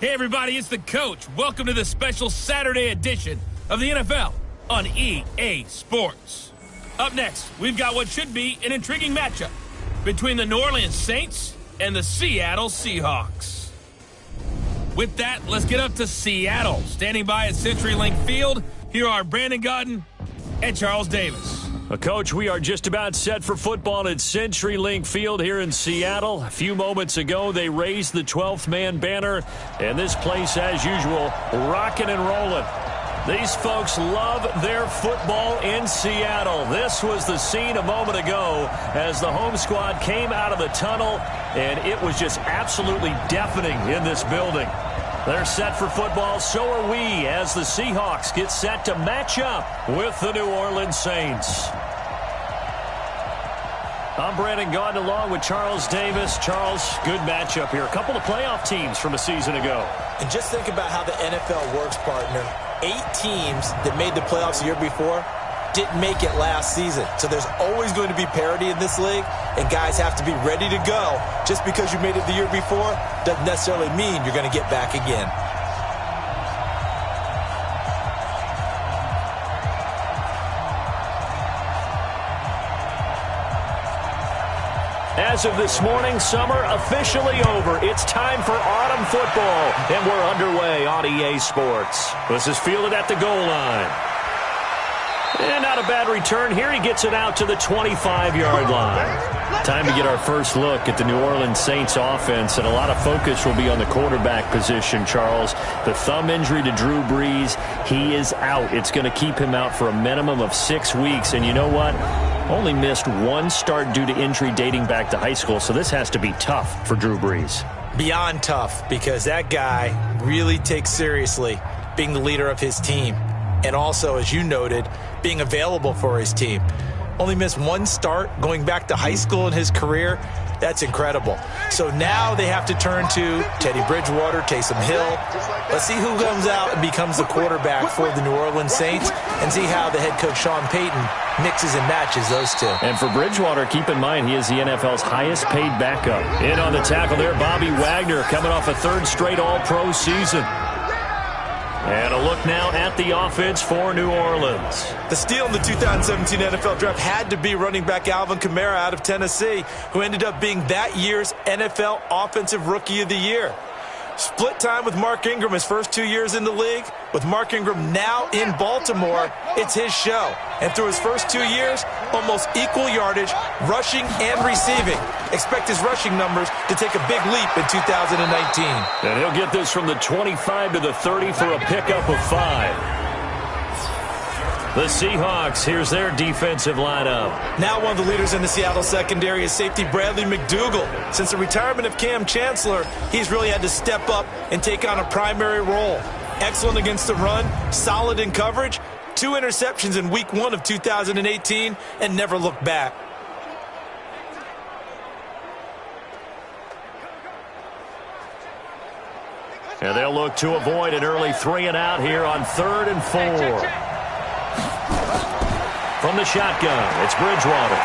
Hey everybody, it's the coach. Welcome to the special Saturday edition of the NFL on EA Sports. Up next, we've got what should be an intriguing matchup between the New Orleans Saints and the Seattle Seahawks. With that, let's get up to Seattle. Standing by at CenturyLink Field, here are Brandon Gaudin and Charles Davis. Coach, we are just about set for football at CenturyLink Field here in Seattle. A few moments ago, they raised the 12th man banner, and this place, as usual, rocking and rolling. These folks love their football in Seattle. This was the scene a moment ago as the home squad came out of the tunnel, and it was just absolutely deafening in this building. They're set for football, so are we, as the Seahawks get set to match up with the New Orleans Saints. I'm Brandon Gaudin along with Charles Davis. Charles, good matchup here. A couple of playoff teams from a season ago. And just think about how the NFL works, partner. 8 teams that made the playoffs the year before didn't make it last season. So there's always going to be parity in this league, and guys have to be ready to go. Just because you made it the year before doesn't necessarily mean you're going to get back again. As of this morning, summer officially over. It's time for autumn football, and we're underway on EA Sports. This is fielded at the goal line. And not a bad return here. He gets it out to the 25-yard line. Time to get our first look at the New Orleans Saints offense, and a lot of focus will be on the quarterback position, Charles. The thumb injury to Drew Brees, he is out. It's going to keep him out for a minimum of 6 weeks, and you know what? Only missed one start due to injury dating back to high school, so this has to be tough for Drew Brees. Beyond tough, because that guy really takes seriously being the leader of his team. And also, as you noted, being available for his team. Only missed one start going back to high school in his career. That's incredible. So now they have to turn to Teddy Bridgewater, Taysom Hill. Let's see who comes out and becomes the quarterback for the New Orleans Saints and see how the head coach Sean Payton mixes and matches those two. And for Bridgewater, keep in mind he is the NFL's highest paid backup. In on the tackle there, Bobby Wagner coming off a third straight All-Pro season. And a look now at the offense for New Orleans. The steal in the 2017 NFL Draft had to be running back Alvin Kamara out of Tennessee, who ended up being that year's NFL Offensive Rookie of the Year. Split time with Mark Ingram his first 2 years in the league. With Mark Ingram now in Baltimore, it's his show. And through his first 2 years, almost equal yardage, rushing and receiving. Expect his rushing numbers to take a big leap in 2019. And he'll get this from the 25 to the 30 for a pickup of 5. The Seahawks, here's their defensive lineup. Now one of the leaders in the Seattle secondary is safety Bradley McDougald. Since the retirement of Cam Chancellor, he's really had to step up and take on a primary role. Excellent against the run, solid in coverage, 2 interceptions in week 1 of 2018, and never looked back. And they'll look to avoid an early 3 and out here on 3rd and 4. From the shotgun, it's Bridgewater.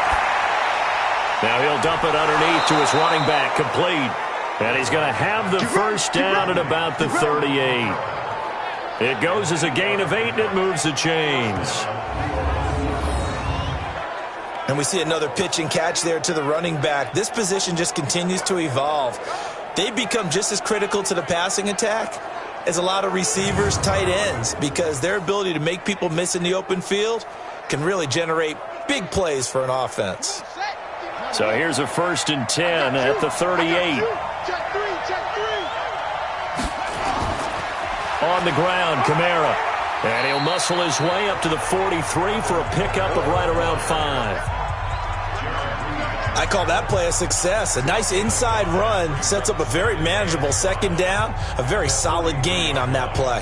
Now he'll dump it underneath to his running back, complete. And he's going to have the first down at about the 38. It goes as a gain of 8, and it moves the chains. And we see another pitch and catch there to the running back. This position just continues to evolve. They become just as critical to the passing attack as a lot of receivers, tight ends, because their ability to make people miss in the open field can really generate big plays for an offense. So here's a 1st and 10 at the 38. On the ground, Kamara. And he'll muscle his way up to the 43 for a pickup of right around 5. I call that play a success. A nice inside run sets up a very manageable 2nd down. A very solid gain on that play.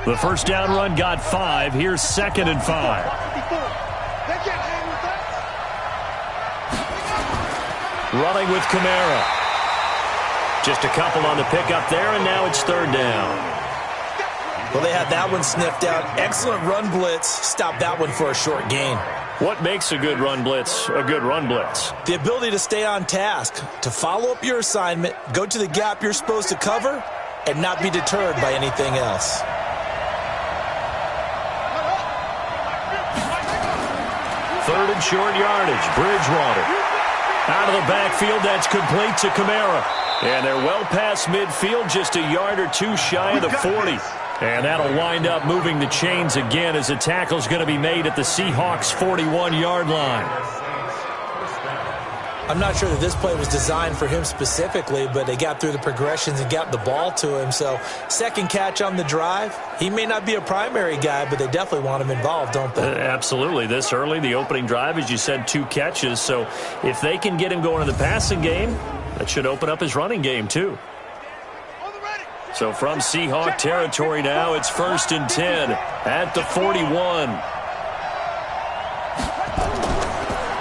The first down run got 5. Here's 2nd and 5. Running with Kamara. Just a couple on the pickup there, and now it's 3rd down. Well, they had that one sniffed out. Excellent run blitz. Stopped that one for a short gain. What makes a good run blitz a good run blitz? The ability to stay on task, to follow up your assignment, go to the gap you're supposed to cover, and not be deterred by anything else. Third and short yardage. Bridgewater. Out of the backfield, that's complete to Kamara. And they're well past midfield, just a yard or two shy of the 40. And that'll wind up moving the chains again as the tackle's going to be made at the Seahawks' 41-yard line. I'm not sure that this play was designed for him specifically, but they got through the progressions and got the ball to him. So second catch on the drive. He may not be a primary guy, but they definitely want him involved, don't they? Absolutely. This early, the opening drive, as you said, 2 catches. So if they can get him going in the passing game, that should open up his running game too. So from Seahawk territory now, it's 1st and 10 at the 41.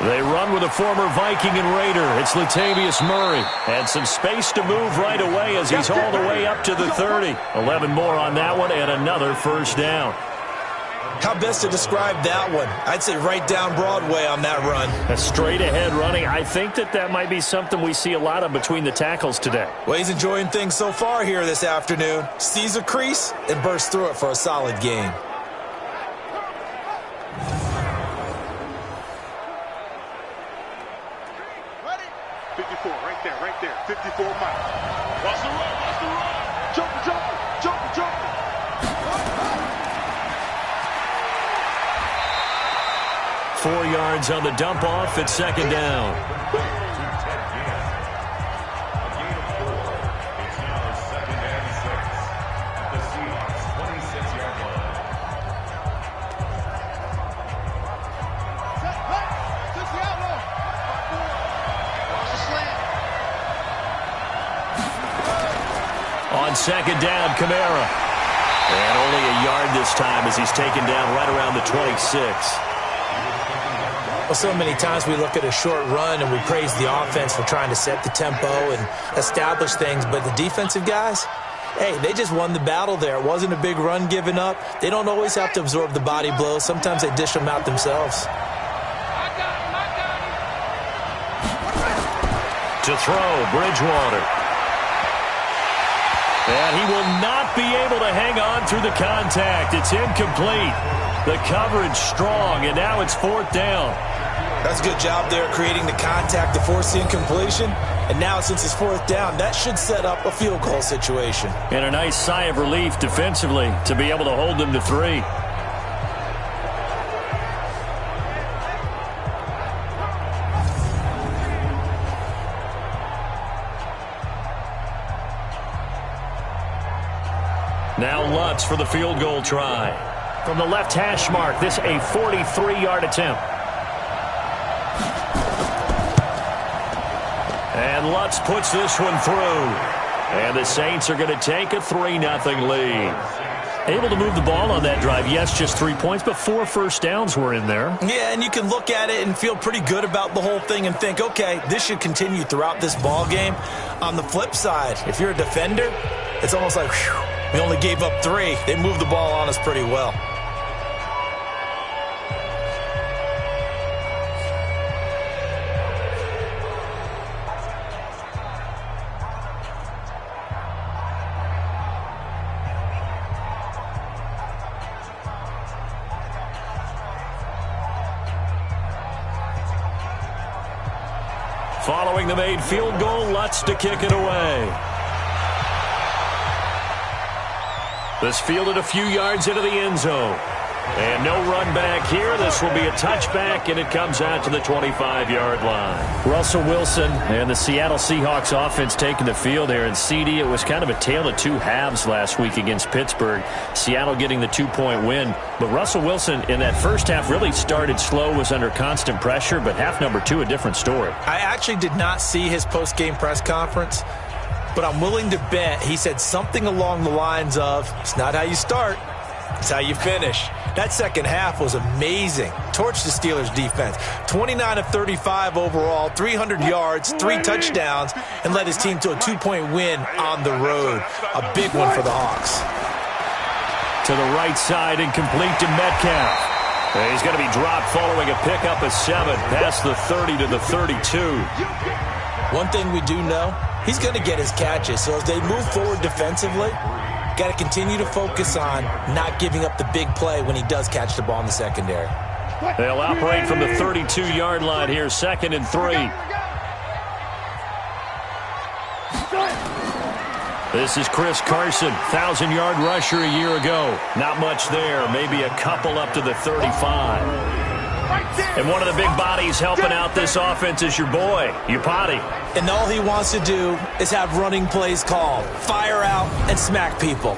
They run with a former Viking and Raider. It's Latavius Murray. And some space to move right away as he's all the way up to the 30. 11 more on that one and another first down. How best to describe that one? I'd say right down Broadway on that run. A straight ahead running. I think that might be something we see a lot of between the tackles today. Well, he's enjoying things so far here this afternoon. Sees a crease and bursts through it for a solid game. Ready? 54, right there. 54 miles. Watch the run. Jumper. 4 yards on the dump off at 2nd down. On 2nd down, Kamara. And only a yard this time as he's taken down right around the 26. Well, so many times we look at a short run and we praise the offense for trying to set the tempo and establish things, but the defensive guys, hey, they just won the battle there. It wasn't a big run given up. They don't always have to absorb the body blows. Sometimes they dish them out themselves. To throw, Bridgewater. And he will not be able to hang on through the contact. It's incomplete. The coverage strong, and now it's 4th down. That's a good job there creating the contact to force the incompletion. And now since it's 4th down, that should set up a field goal situation. And a nice sigh of relief defensively to be able to hold them to 3. Now Lutz for the field goal try. From the left hash mark, this a 43-yard attempt. And Lutz puts this one through. And the Saints are going to take a 3-0 lead. Able to move the ball on that drive. Yes, just 3 points, but 4 first downs were in there. Yeah, and you can look at it and feel pretty good about the whole thing and think, okay, this should continue throughout this ball game. On the flip side, if you're a defender, it's almost like, whew, we only gave up 3. They moved the ball on us pretty well. Following the made field goal, Lutz to kick it away. This fielded a few yards into the end zone. And no run back here. This will be a touchback, and it comes out to the 25-yard line. Russell Wilson and the Seattle Seahawks offense taking the field here. And CD, it was kind of a tale of 2 halves last week against Pittsburgh. Seattle getting the 2-point win. But Russell Wilson in that first half really started slow, was under constant pressure. But half number 2, a different story. I actually did not see his post-game press conference, but I'm willing to bet he said something along the lines of, it's not how you start, it's how you finish. That second half was amazing. Torched the Steelers' defense. 29 of 35 overall, 300 yards, 3 touchdowns, and led his team to a 2-point win on the road. A big one for the Hawks. To the right side and complete to Metcalf. And he's going to be dropped following a pickup of 7 past the 30 to the 32. One thing we do know, he's going to get his catches. So as they move forward defensively, got to continue to focus on not giving up the big play when he does catch the ball in the secondary. They'll operate from the 32-yard line here, 2nd and 3. This is Chris Carson, 1,000-yard rusher a year ago. Not much there, maybe a couple up to the 35. And one of the big bodies helping out this offense is your boy, Upati. And all he wants to do is have running plays called, fire out, and smack people.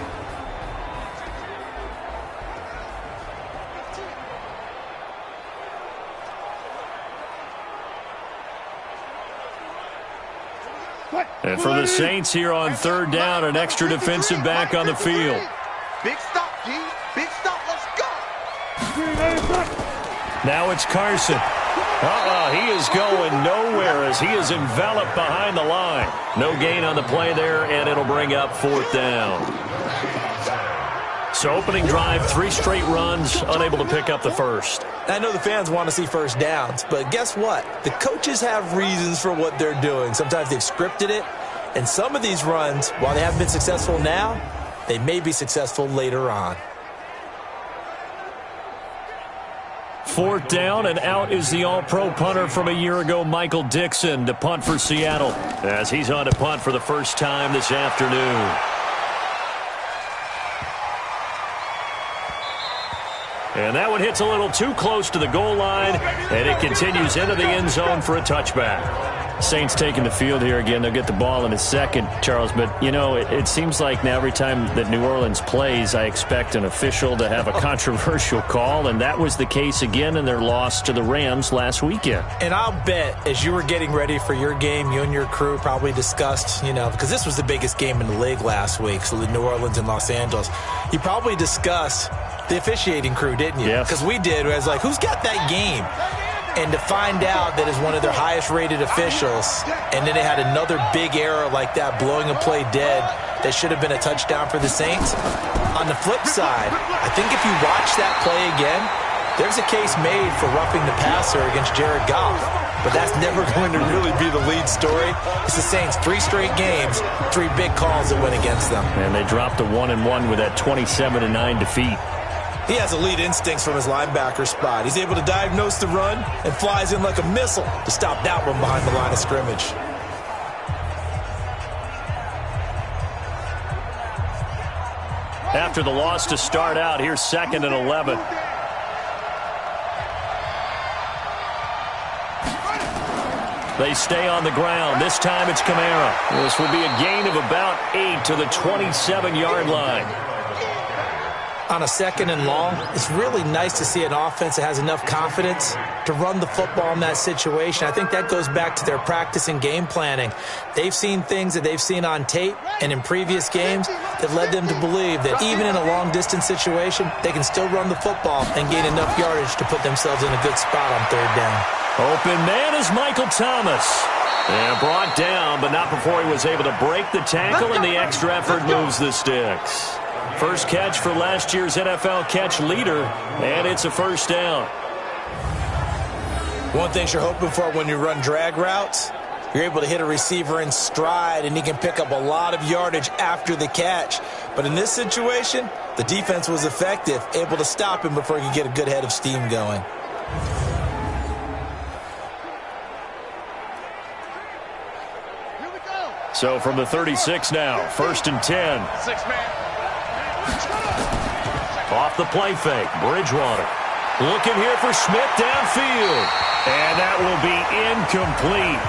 And for the Saints here on 3rd down, an extra defensive back on the field. Big stop, G. Big stop. Let's go. Now it's Carson. He is going nowhere as he is enveloped behind the line. No gain on the play there, and it'll bring up 4th down. So opening drive, 3 straight runs, unable to pick up the first. I know the fans want to see first downs, but guess what? The coaches have reasons for what they're doing. Sometimes they've scripted it, and some of these runs, while they haven't been successful now, they may be successful later on. 4th down, and out is the all-pro punter from a year ago, Michael Dixon, to punt for Seattle, as he's on to punt for the first time this afternoon. And that one hits a little too close to the goal line, and it continues into the end zone for a touchback. Saints taking the field here again. They'll get the ball in a second, Charles. But, you know, it seems like now every time that New Orleans plays, I expect an official to have a controversial call, and that was the case again in their loss to the Rams last weekend. And I'll bet as you were getting ready for your game, you and your crew probably discussed, you know, because this was the biggest game in the league last week, so the New Orleans and Los Angeles. You probably discussed the officiating crew, didn't you? Yeah. Because we did. I was like, who's got that game? And to find out that is one of their highest-rated officials, and then they had another big error like that, blowing a play dead, that should have been a touchdown for the Saints. On the flip side, I think if you watch that play again, there's a case made for roughing the passer against Jared Goff. But that's never going to really be the lead story. It's the Saints, 3 straight games, 3 big calls that went against them. And they dropped a 1-1 with that 27-9 defeat. He has elite instincts from his linebacker spot. He's able to diagnose the run and flies in like a missile to stop that one behind the line of scrimmage. After the loss to start out, here's 2nd and 11. They stay on the ground. This time it's Kamara. This will be a gain of about 8 to the 27-yard line. On a 2nd and long, it's really nice to see an offense that has enough confidence to run the football in that situation. I think that goes back to their practice and game planning. They've seen things that they've seen on tape and in previous games that led them to believe that even in a long-distance situation, they can still run the football and gain enough yardage to put themselves in a good spot on 3rd down. Open man is Michael Thomas. And brought down, but not before he was able to break the tackle, and the extra effort moves the sticks. First catch for last year's NFL catch leader, and it's a first down. One thing you're hoping for when you run drag routes, you're able to hit a receiver in stride, and he can pick up a lot of yardage after the catch. But in this situation, the defense was effective, able to stop him before he could get a good head of steam going. So from the 36 now, 1st and 10. 6-man. Off the play fake, Bridgewater. Looking here for Smith downfield. And that will be incomplete.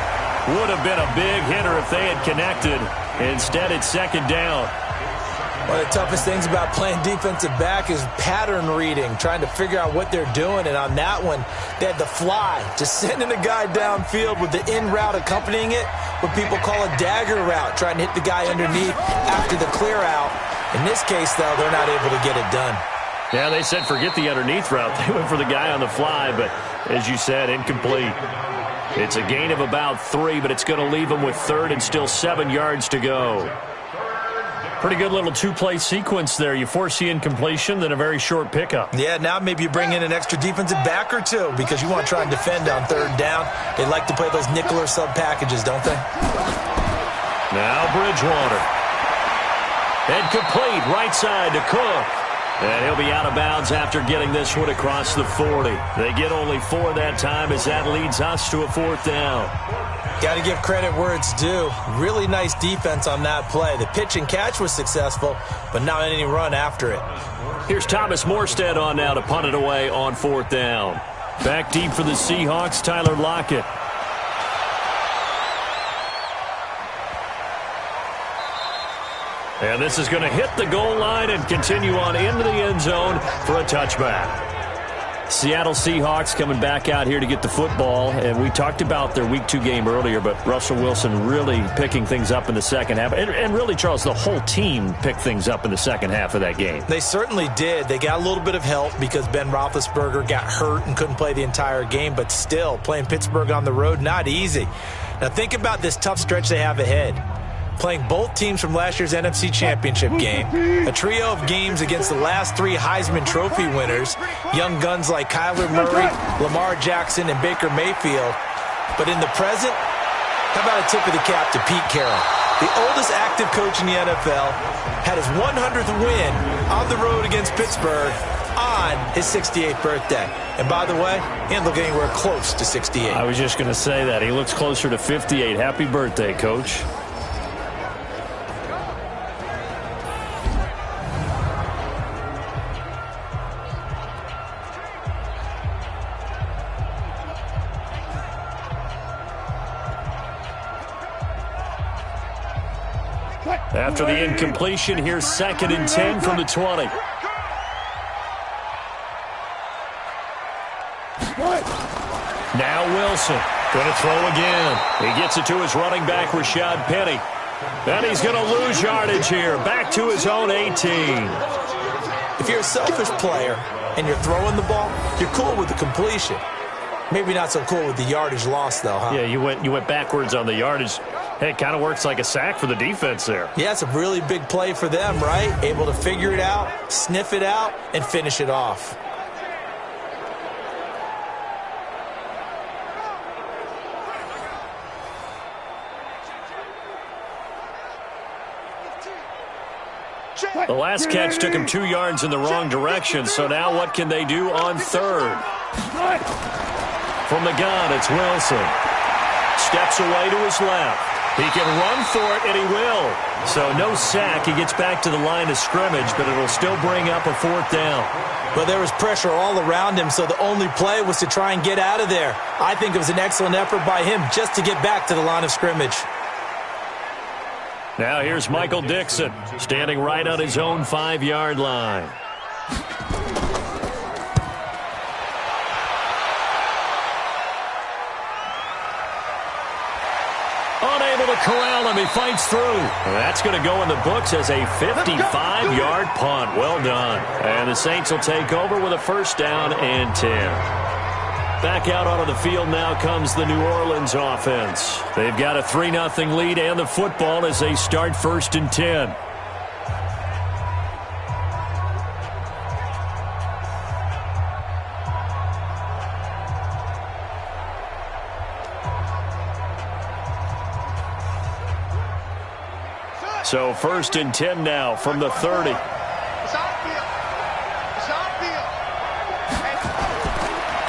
Would have been a big hitter if they had connected. Instead, it's 2nd down. One of the toughest things about playing defensive back is pattern reading, trying to figure out what they're doing. And on that one, they had the fly, just sending a guy downfield with the in route accompanying it, what people call a dagger route, trying to hit the guy underneath after the clear out. In this case, though, they're not able to get it done. Yeah, they said forget the underneath route. They went for the guy on the fly, but as you said, incomplete. It's a gain of about 3, but it's going to leave them with 3rd and still 7 yards to go. Pretty good little two-play sequence there. You force the incompletion, then a very short pickup. Yeah, now maybe you bring in an extra defensive back or two because you want to try and defend on third down. They like to play those nickel or sub packages, don't they? Now Bridgewater. Incomplete, right side to Cook. And he'll be out of bounds after getting this one across the 40. They get only 4 that time as that leads us to a 4th down. Got to give credit where it's due. Really nice defense on that play. The pitch and catch was successful, but not any run after it. Here's Thomas Morstead on now to punt it away on 4th down. Back deep for the Seahawks, Tyler Lockett. And this is going to hit the goal line and continue on into the end zone for a touchback. Seattle Seahawks coming back out here to get the football, and we talked about their Week 2 game earlier, but Russell Wilson really picking things up in the second half. And really, Charles, the whole team picked things up in the second half of that game. They certainly did. They got a little bit of help because Ben Roethlisberger got hurt and couldn't play the entire game, but still, playing Pittsburgh on the road, not easy. Now think about this tough stretch they have ahead. Playing both teams from last year's NFC Championship game, a trio of games against the last 3 Heisman Trophy winners, young guns like Kyler Murray, Lamar Jackson, and Baker Mayfield. But in the present, how about a tip of the cap to Pete Carroll? The oldest active coach in the NFL had his 100th win on the road against Pittsburgh on his 68th birthday. And by the way, he didn't look anywhere close to 68. I was just going to say that. He looks closer to 58. Happy birthday, Coach. After the incompletion, here's 2nd and 10 from the 20. Now Wilson going to throw again. He gets it to his running back, Rashad Penny. And he's going to lose yardage here. Back to his own 18. If you're a selfish player and you're throwing the ball, you're cool with the completion. Maybe not so cool with the yardage loss, though, huh? Yeah, you went backwards on the yardage. Hey, it kind of works like a sack for the defense there. Yeah, it's a really big play for them, right? Able to figure it out, sniff it out, and finish it off. The last catch took him 2 yards in the wrong direction, so now what can they do on 3rd? From the gun, it's Wilson. Steps away to his left. He can run for it, and he will. So no sack. He gets back to the line of scrimmage, but it'll still bring up a 4th down. Well, there was pressure all around him, so the only play was to try and get out of there. I think it was an excellent effort by him just to get back to the line of scrimmage. Now here's Michael Dixon, standing right on his own 5-yard line. Unable to corral him. He fights through. That's going to go in the books as a 55-yard punt. Well done. And the Saints will take over with a 1st down and 10. Back out onto the field now comes the New Orleans offense. They've got a 3-0 lead and the football as they start 1st and 10. So 1st and 10 now from the 30.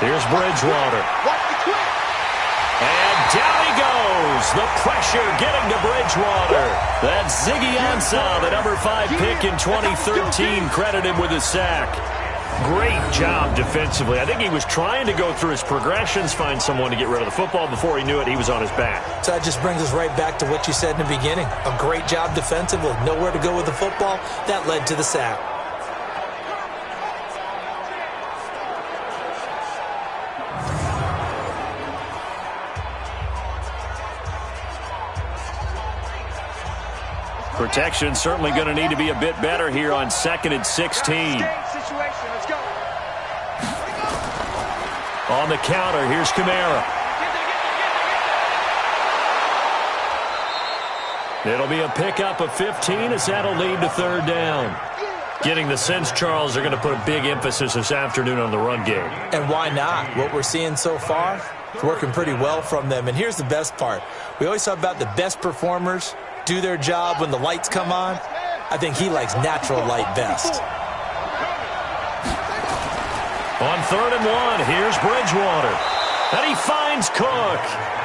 Here's Bridgewater. And down he goes. The pressure getting to Bridgewater. That's Ziggy Ansah, the number 5 pick in 2013, credited with a sack. Great job defensively. I think he was trying to go through his progressions, find someone to get rid of the football. Before he knew it, he was on his back. So that just brings us right back to what you said in the beginning. A great job defensively. Nowhere to go with the football. That led to the sack. Protection certainly going to need to be a bit better here on 2nd and 16. On the counter, here's Kamara. It'll be a pickup of 15 as that'll lead to third down. Getting the sense, Charles, they're going to put a big emphasis this afternoon on the run game. And why not? What we're seeing so far, it's working pretty well from them. And here's the best part. We always talk about the best performers do their job when the lights come on. I think he likes natural light best. On 3rd and 1, here's Bridgewater. And he finds Cook.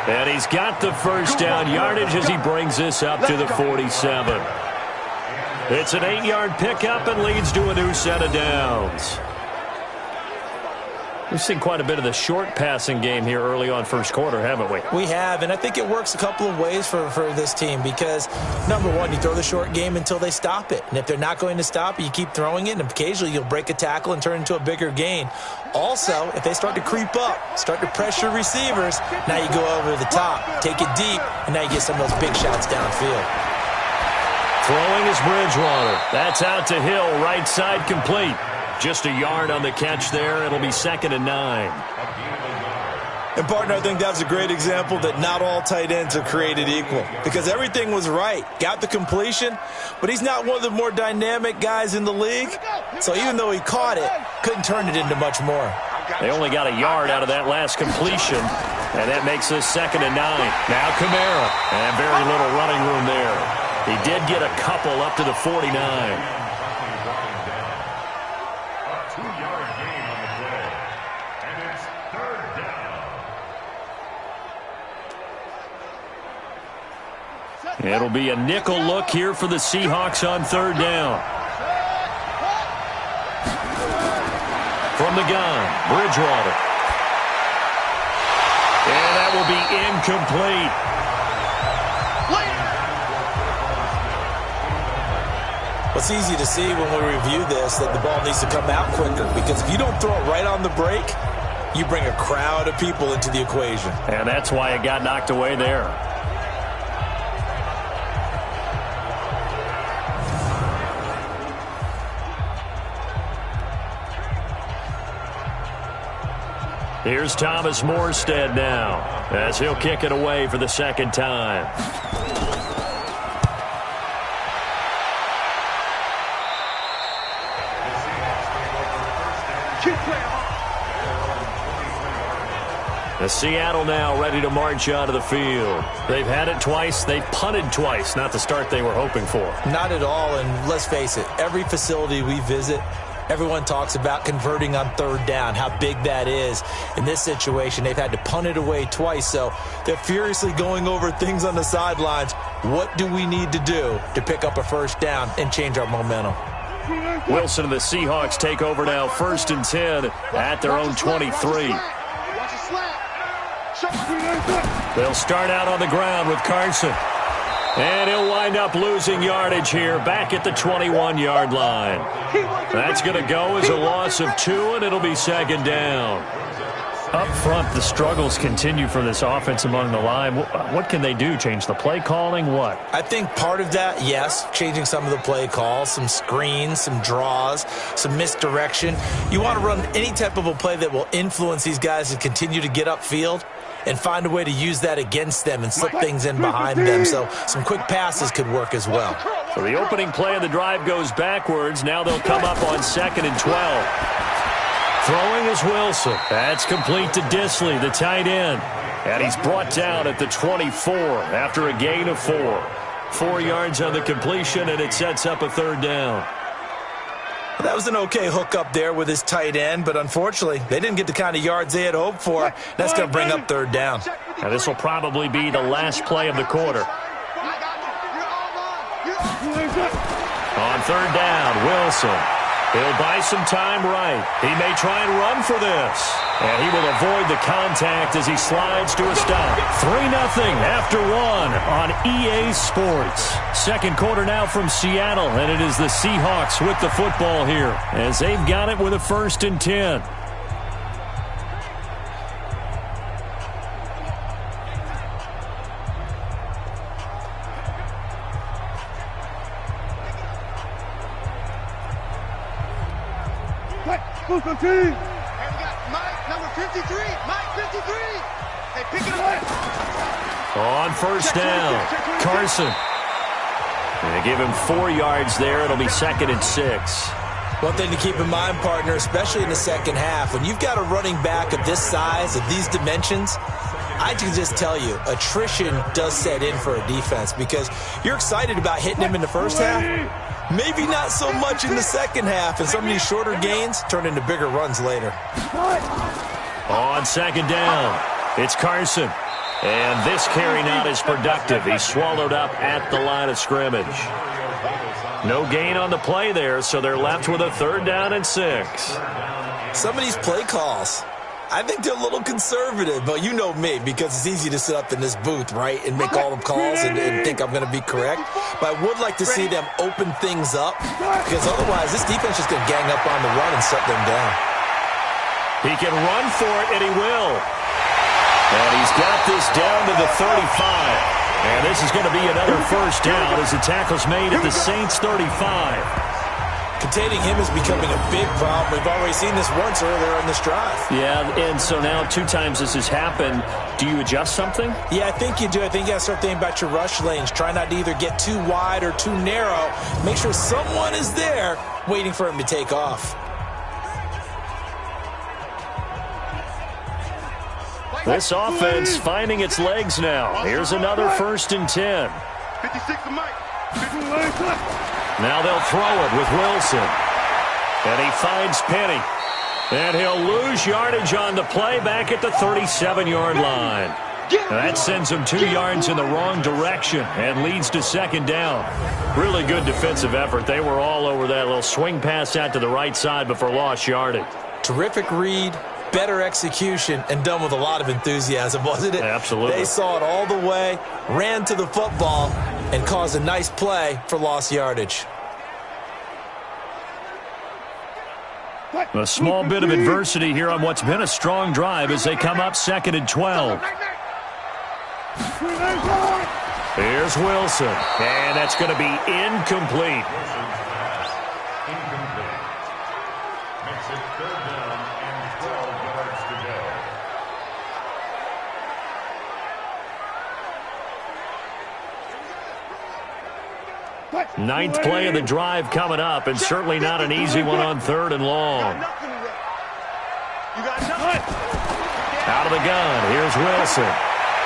And he's got the first down yardage as he brings this up to the 47. It's an 8-yard pickup and leads to a new set of downs. We've seen quite a bit of the short passing game here early on first quarter, haven't we? We have, and I think it works a couple of ways for this team because, number one, you throw the short game until they stop it. And if they're not going to stop it, you keep throwing it, and occasionally you'll break a tackle and turn it into a bigger gain. Also, if they start to creep up, start to pressure receivers, now you go over the top, take it deep, and now you get some of those big shots downfield. Throwing is Bridgewater. That's out to Hill, right side complete. Just a yard on the catch there. It'll be 2nd and 9. And, partner, I think that's a great example that not all tight ends are created equal because everything was right. Got the completion, but he's not one of the more dynamic guys in the league. So even though he caught it, couldn't turn it into much more. They only got a yard out of that last completion, and that makes this 2nd and 9. Now Kamara, and very little running room there. He did get a couple up to the 49. It'll be a nickel look here for the Seahawks on 3rd down. From the gun, Bridgewater. And that will be incomplete. It's easy to see when we review this that the ball needs to come out quicker because if you don't throw it right on the break, you bring a crowd of people into the equation. And that's why it got knocked away there. Here's Thomas Morstead now as he'll kick it away for the 2nd time. Seattle now ready to march onto the field. They've had it twice. They've punted twice. Not the start they were hoping for. Not at all, and let's face it, every facility we visit, everyone talks about converting on 3rd down, how big that is. In this situation, they've had to punt it away twice, so they're furiously going over things on the sidelines. What do we need to do to pick up a 1st down and change our momentum? Wilson and the Seahawks take over now 1st and 10 at their own 23. They'll start out on the ground with Carson. And he'll wind up losing yardage here back at the 21-yard line. That's going to go as a loss of 2, and it'll be 2nd down. Up front, the struggles continue for this offense among the line. What can they do? Change the play calling? What? I think part of that, yes, changing some of the play calls, some screens, some draws, some misdirection. You want to run any type of a play that will influence these guys to continue to get upfield and find a way to use that against them and slip things in behind them. So some quick passes could work as well. So the opening play of the drive goes backwards. Now they'll come up on 2nd and 12. Throwing is Wilson. That's complete to Disley, the tight end. And he's brought down at the 24 after a gain of 4. 4 yards on the completion, and it sets up a 3rd down. That was an okay hook up there with his tight end, but unfortunately, they didn't get the kind of yards they had hoped for. That's going to bring up 3rd down. Now, this will probably be the last play of the quarter. On 3rd down, Wilson. He'll buy some time right. He may try and run for this. And he will avoid the contact as he slides to a stop. 3-0 after 1 on EA Sports. 2nd quarter now from Seattle, and it is the Seahawks with the football here as they've got it with a 1st and 10. And we got Mike, number 53. Mike, 53. Hey, pick it up. On 1st down, Carson. And they give him 4 yards there. It'll be 2nd and 6. One thing to keep in mind, partner, especially in the second half, when you've got a running back of this size, of these dimensions, I can just tell you, attrition does set in for a defense because you're excited about hitting him in the first half. Maybe not so much in the second half, and some of these shorter gains turn into bigger runs later. On 2nd down, it's Carson. And this carry not as productive. He's swallowed up at the line of scrimmage. No gain on the play there, so they're left with a 3rd down and 6. Some of these play calls, I think they're a little conservative, but you know me, because it's easy to sit up in this booth, right, and make all the calls and think I'm going to be correct. But I would like to see them open things up, because otherwise this defense is going to gang up on the run and shut them down. He can run for it, and he will. And he's got this down to the 35. And this is going to be another 1st down as the tackle's made at the Saints 35. Containing him is becoming a big problem. We've already seen this once earlier in this drive. Yeah, and so now 2 times this has happened. Do you adjust something? Yeah, I think you do. I think you got to start thinking about your rush lanes. Try not to either get too wide or too narrow. Make sure someone is there waiting for him to take off. This offense finding its legs now. Here's another 1st and 10. 56 to Mike. Now they'll throw it with Wilson. And he finds Penny. And he'll lose yardage on the play back at the 37-yard line. That sends him 2 yards in the wrong direction and leads to 2nd down. Really good defensive effort. They were all over that little swing pass out to the right side before lost yardage. Terrific read. Better execution, and done with a lot of enthusiasm, wasn't it? Absolutely. They saw it all the way, ran to the football, and caused a nice play for lost yardage. A small bit of adversity here on what's been a strong drive as they come up 2nd and 12. Here's Wilson, and that's going to be incomplete. Ninth play of the drive coming up, and certainly not an easy one on 3rd and long. Out of the gun, here's Wilson.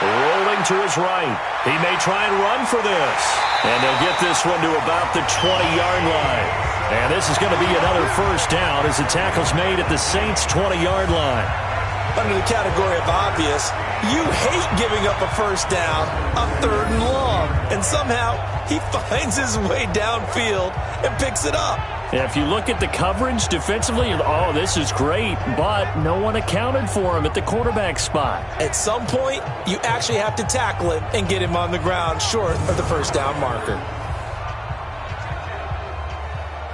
Rolling to his right. He may try and run for this. And they'll get this one to about the 20-yard line. And this is going to be another 1st down as the tackle's made at the Saints' 20-yard line. Under the category of obvious, you hate giving up a 1st down on 3rd and long. And somehow he finds his way downfield and picks it up. If you look at the coverage defensively, oh, this is great, but no one accounted for him at the quarterback spot. At some point, you actually have to tackle him and get him on the ground short of the 1st down marker.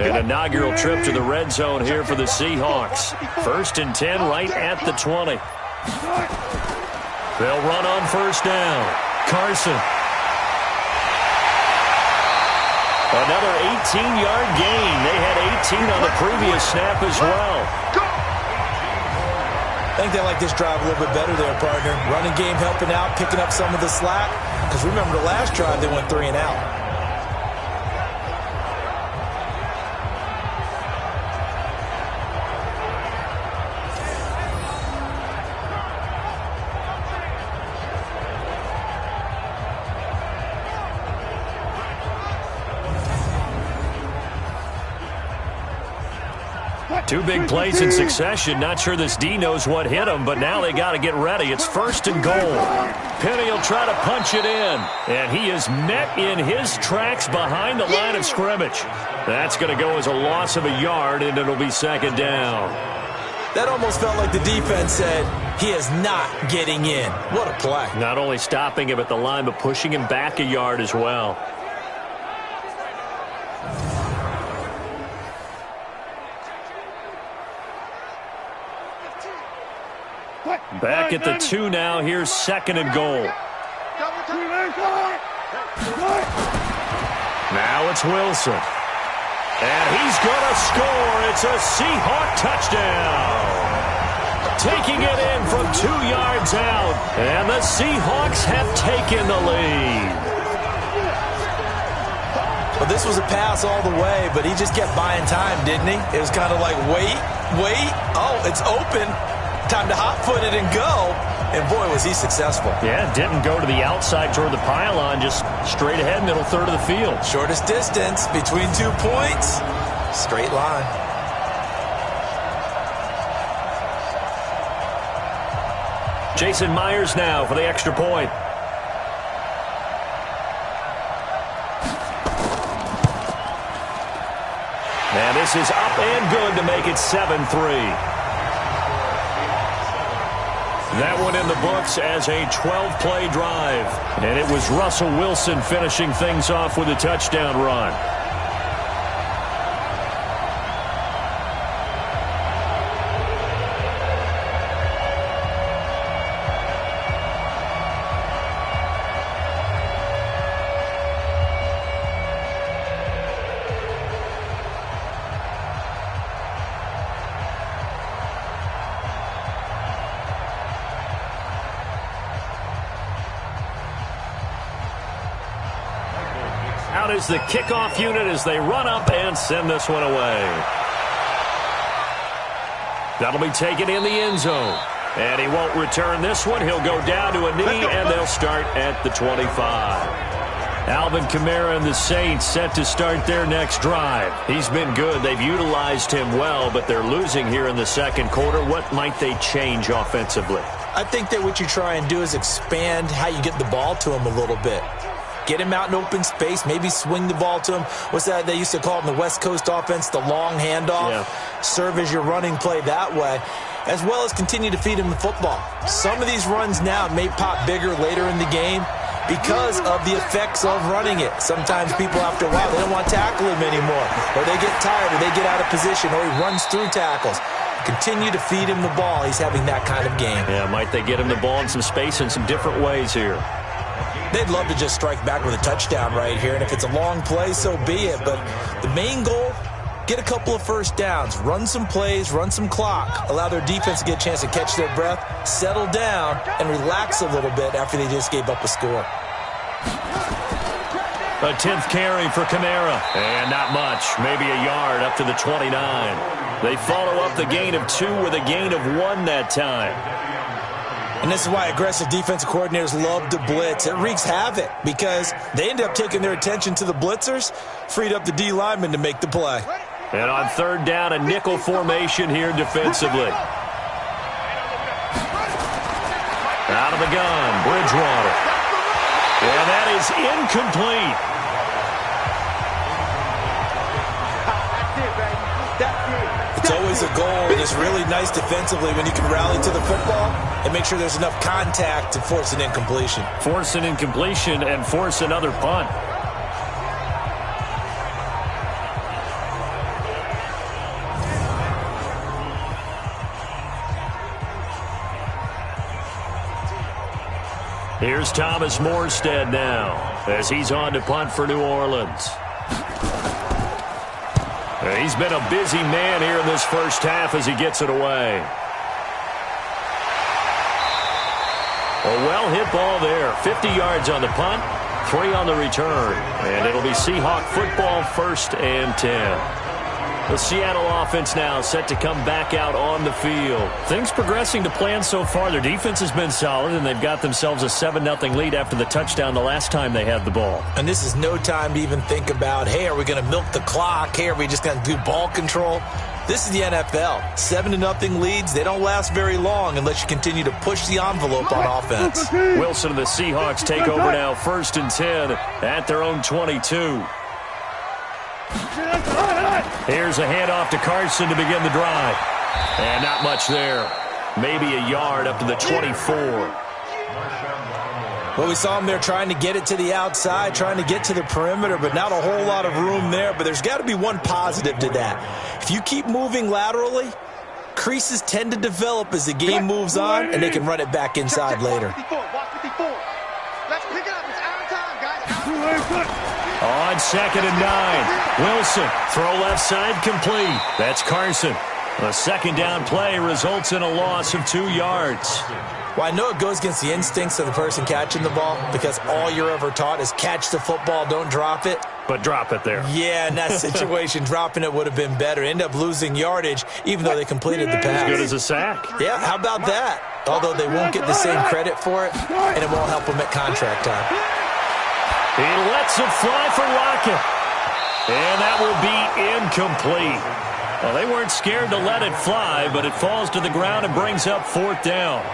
An inaugural trip to the red zone here for the Seahawks. 1st and 10 right at the 20. They'll run on 1st down. Carson. Another 18-yard gain. They had 18 on the previous snap as well. I think they like this drive a little bit better there, partner. Running game helping out, picking up some of the slack. Because remember the last drive, they went 3 and out. Two big plays in succession. Not sure this D knows what hit him, but now they got to get ready. It's 1st and goal. Penny will try to punch it in, and he is met in his tracks behind the line of scrimmage. That's going to go as a loss of a yard, and it'll be 2nd down. That almost felt like the defense said, he is not getting in. What a play. Not only stopping him at the line, but pushing him back a yard as well. Back at the 2 now. Here's 2nd and goal. Now it's Wilson. And he's going to score. It's a Seahawk touchdown. Taking it in from 2 yards out. And the Seahawks have taken the lead. Well, this was a pass all the way, but he just kept buying time, didn't he? It was kind of like, wait. Oh, it's open. Time to hot-foot it and go. And, boy, was he successful. Yeah, didn't go to the outside toward the pylon, just straight ahead, middle third of the field. Shortest distance between 2 points. Straight line. Jason Myers now for the extra point. And this is up and good to make it 7-3. That one in the books as a 12-play drive. And it was Russell Wilson finishing things off with a touchdown run. Out is the kickoff unit as they run up and send this one away. That'll be taken in the end zone. And he won't return this one. He'll go down to a knee, and they'll start at the 25. Alvin Kamara and the Saints set to start their next drive. He's been good. They've utilized him well, but they're losing here in the second quarter. What might they change offensively? I think that what you try and do is expand how you get the ball to him a little bit. Get him out in open space, maybe swing the ball to him. What's that they used to call it in the West Coast offense, the long handoff? Yeah. Serve as your running play that way, as well as continue to feed him the football. Some of these runs now may pop bigger later in the game because of the effects of running it. Sometimes people, after a while, they don't want to tackle him anymore, or they get tired, or they get out of position, or he runs through tackles. Continue to feed him the ball. He's having that kind of game. Yeah, might they get him the ball in some space in some different ways here? They'd love to just strike back with a touchdown right here, and if it's a long play, so be it. But the main goal, get a couple of first downs, run some plays, run some clock, allow their defense to get a chance to catch their breath, settle down, and relax a little bit after they just gave up a score. A 10th carry for Kamara, and not much, maybe a yard up to the 29. They follow up the gain of 2 with a gain of 1 that time. And this is why aggressive defensive coordinators love to blitz. It wreaks havoc because they end up taking their attention to the blitzers, freed up the D lineman to make the play. And on third down, a nickel formation here defensively. Out of the gun, Bridgewater. And that is incomplete. It's always a goal, and it's really nice defensively when you can rally to the football and make sure there's enough contact to force an incompletion. Force an incompletion and force another punt. Here's Thomas Morstead now as he's on to punt for New Orleans. He's been a busy man here in this first half as he gets it away. A well-hit ball there. 50 yards on the punt, 3 on the return. And it'll be Seahawk football, 1st and 10. The Seattle offense now set to come back out on the field. Things progressing to plan so far. Their defense has been solid, and they've got themselves a 7-0 lead after the touchdown the last time they had the ball. And this is no time to even think about, hey, are we going to milk the clock? Hey, are we just going to do ball control? This is the NFL. 7-0 leads, they don't last very long unless you continue to push the envelope on offense. Wilson and the Seahawks take over now, 1st and 10 at their own 22. Here's a handoff to Carson to begin the drive. And not much there. Maybe a yard up to the 24. Well, we saw him there trying to get it to the outside, trying to get to the perimeter, but not a whole lot of room there. But there's got to be one positive to that. If you keep moving laterally, creases tend to develop as the game moves on, and they can run it back inside later. Let's pick it up. It's our time, guys. On 2nd and 9. Wilson, throw left side complete. That's Carson. A 2nd down play results in a loss of 2 yards. Well, I know it goes against the instincts of the person catching the ball because all you're ever taught is catch the football, don't drop it. but drop it there. Yeah, in that situation, dropping it would have been better. End up losing yardage, even though they completed the pass. As good as a sack. Yeah, how about that? Although they won't get the same credit for it, and it won't help them at contract time. He lets it fly for Lockett. And that will be incomplete. Well, they weren't scared to let it fly, but it falls to the ground and brings up 4th down.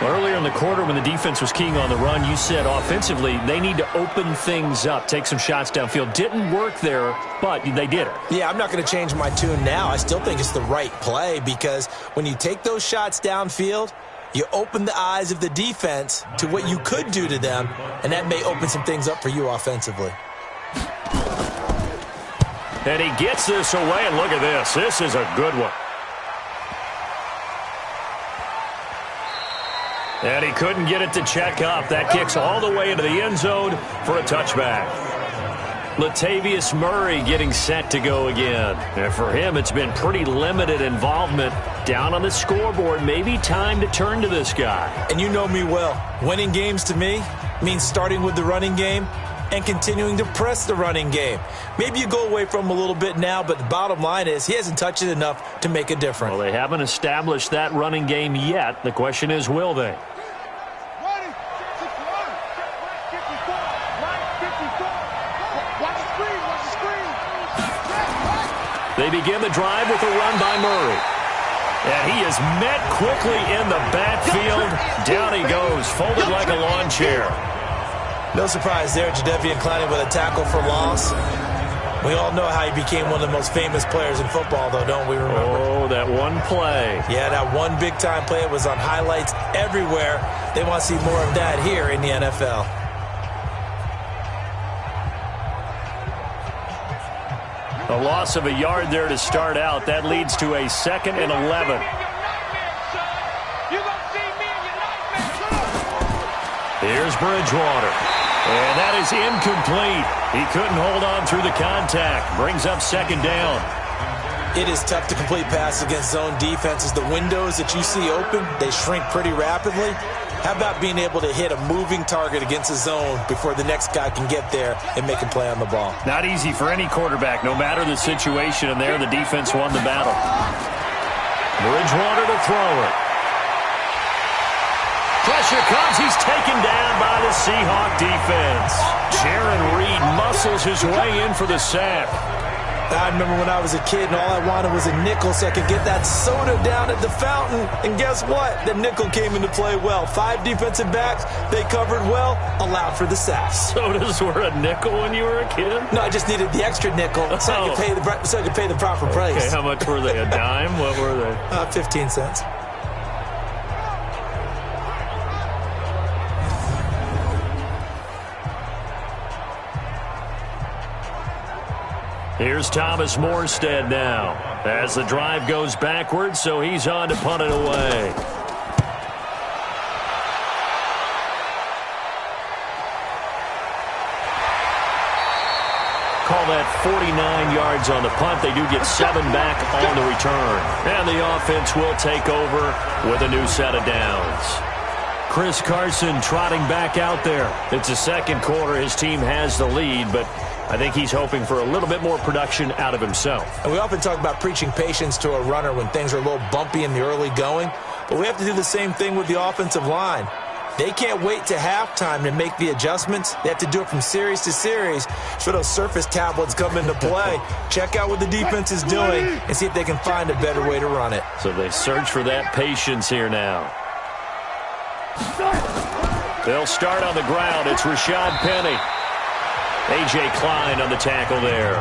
Earlier in the quarter when the defense was keying on the run, you said offensively they need to open things up, take some shots downfield. Didn't work there, but they did it. Yeah, I'm not going to change my tune now. I still think it's the right play because when you take those shots downfield, you open the eyes of the defense to what you could do to them, and that may open some things up for you offensively. And he gets this away, and look at this. This is a good one. And he couldn't get it to check up. That kicks all the way into the end zone for a touchback. Latavius Murray getting set to go again. And for him, it's been pretty limited involvement down on the scoreboard. Maybe time to turn to this guy. And you know me well. Winning games to me means starting with the running game and continuing to press the running game. Maybe you go away from him a little bit now, but the bottom line is he hasn't touched it enough to make a difference. Well, they haven't established that running game yet. The question is, will they? They begin the drive with a run by Murray. And he is met quickly in the backfield. Down he goes, folded like a lawn chair. No surprise there, Jadeveon Clowney with a tackle for loss. We all know how he became one of the most famous players in football, though, don't we remember? Oh, that one play. Yeah, that one big-time play. It was on highlights everywhere. They want to see more of that here in the NFL. A loss of a yard there to start out. That leads to a 2nd and 11. Here's Bridgewater. And that is incomplete. He couldn't hold on through the contact. Brings up 2nd down. It is tough to complete passes against zone defenses. The windows that you see open, they shrink pretty rapidly. How about being able to hit a moving target against a zone before the next guy can get there and make a play on the ball? Not easy for any quarterback, no matter the situation, and there the defense won the battle. Bridgewater to throw it. Pressure comes. He's taken down by the Seahawks defense. Jaron Reed muscles his way in for the sack. I remember when I was a kid and all I wanted was a nickel so I could get that soda down at the fountain. And guess what? The nickel came into play well. 5 defensive backs, they covered well, allowed for the sack. Sodas were a nickel when you were a kid? No, I just needed the extra nickel so I could pay the proper price. Okay, how much were they? A dime? What were they? 15 cents. Here's Thomas Morstead now as the drive goes backwards, so he's on to punt it away. Call that 49 yards on the punt. They do get 7 back on the return. And the offense will take over with a new set of downs. Chris Carson trotting back out there. It's the second quarter. His team has the lead, but I think he's hoping for a little bit more production out of himself. And we often talk about preaching patience to a runner when things are a little bumpy in the early going, but we have to do the same thing with the offensive line. They can't wait to halftime to make the adjustments. They have to do it from series to series so those surface tablets come into play. Check out what the defense is doing and see if they can find a better way to run it. So they search for that patience here now. They'll start on the ground. It's Rashad Penny. A.J. Klein on the tackle there.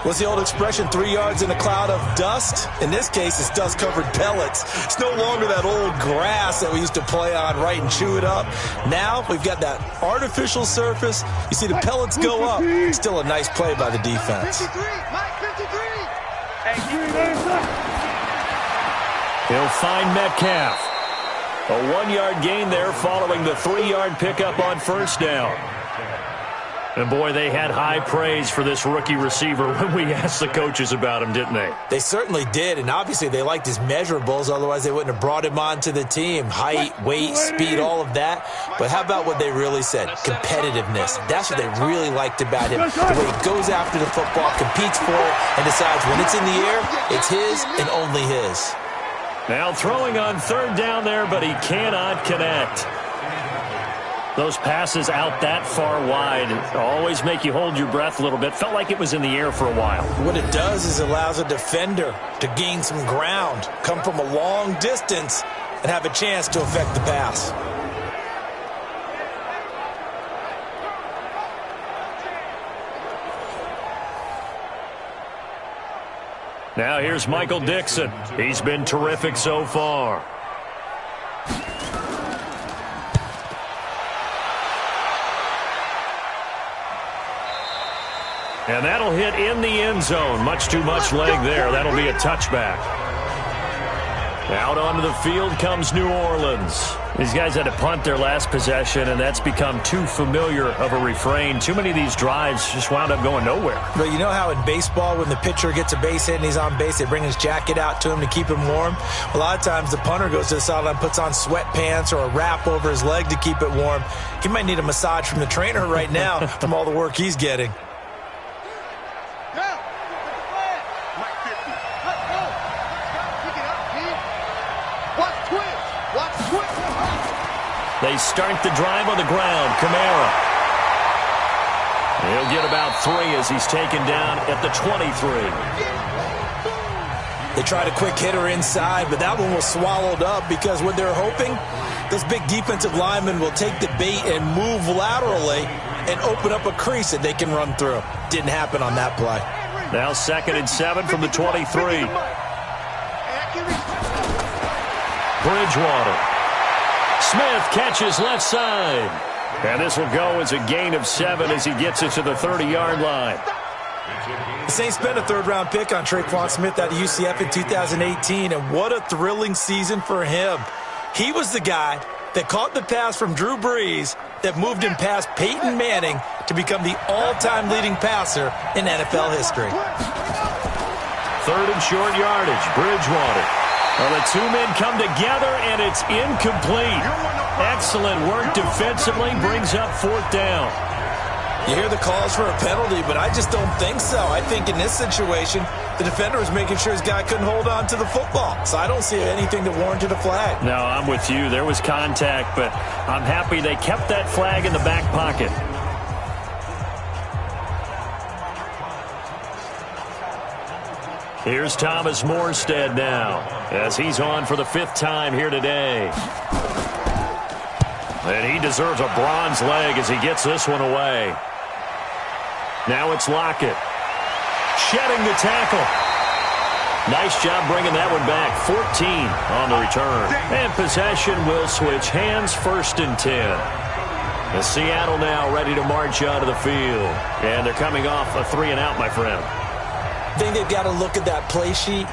What's the old expression, 3 yards in a cloud of dust? In this case, it's dust-covered pellets. It's no longer that old grass that we used to play on, right, and chew it up. Now we've got that artificial surface. You see the pellets go up. Still a nice play by the defense. 53, Mike, 53. He'll find Metcalf. A 1-yard gain there following the 3-yard pickup on first down. And, boy, they had high praise for this rookie receiver when we asked the coaches about him, didn't they? They certainly did, and obviously they liked his measurables. Otherwise, they wouldn't have brought him onto the team. Height, weight, speed, all of that. But how about what they really said? Competitiveness. That's what they really liked about him. The way he goes after the football, competes for it, and decides when it's in the air, it's his and only his. Now throwing on third down there, but he cannot connect. Those passes out that far wide always make you hold your breath a little bit. Felt like it was in the air for a while. What it does is it allows a defender to gain some ground, come from a long distance, and have a chance to affect the pass. Now here's Michael Dixon. He's been terrific so far. And that'll hit in the end zone. Much too much leg there. That'll be a touchback. Out onto the field comes New Orleans. These guys had to punt their last possession, and that's become too familiar of a refrain. Too many of these drives just wound up going nowhere. But you know how in baseball, when the pitcher gets a base hit and he's on base, they bring his jacket out to him to keep him warm? A lot of times the punter goes to the sideline, puts on sweatpants or a wrap over his leg to keep it warm. He might need a massage from the trainer right now from all the work he's getting. They start the drive on the ground. Kamara. He'll get about 3 as he's taken down at the 23. They tried a quick hitter inside, but that one was swallowed up because what they're hoping, those big defensive linemen will take the bait and move laterally and open up a crease that they can run through. Didn't happen on that play. Now 2nd and 7 from the 23. Bridgewater. Smith catches left side. And this will go as a gain of 7 as he gets it to the 30-yard line. The Saints spent a third-round pick on Traquan Smith out of UCF in 2018, and what a thrilling season for him. He was the guy that caught the pass from Drew Brees that moved him past Peyton Manning to become the all-time leading passer in NFL history. 3rd and short yardage. Bridgewater. Well, the two men come together, and it's incomplete. Excellent work defensively, brings up 4th down. You hear the calls for a penalty, but I just don't think so. I think in this situation, the defender was making sure his guy couldn't hold on to the football. So I don't see anything that warranted a flag. No, I'm with you. There was contact, but I'm happy they kept that flag in the back pocket. Here's Thomas Morstead now as he's on for the 5th time here today. And he deserves a bronze leg as he gets this one away. Now it's Lockett. Shedding the tackle. Nice job bringing that one back. 14 on the return. And possession will switch hands. 1st and 10. And Seattle now ready to march out of the field. And they're coming off a 3-and-out, my friend. I think they've got to look at that play sheet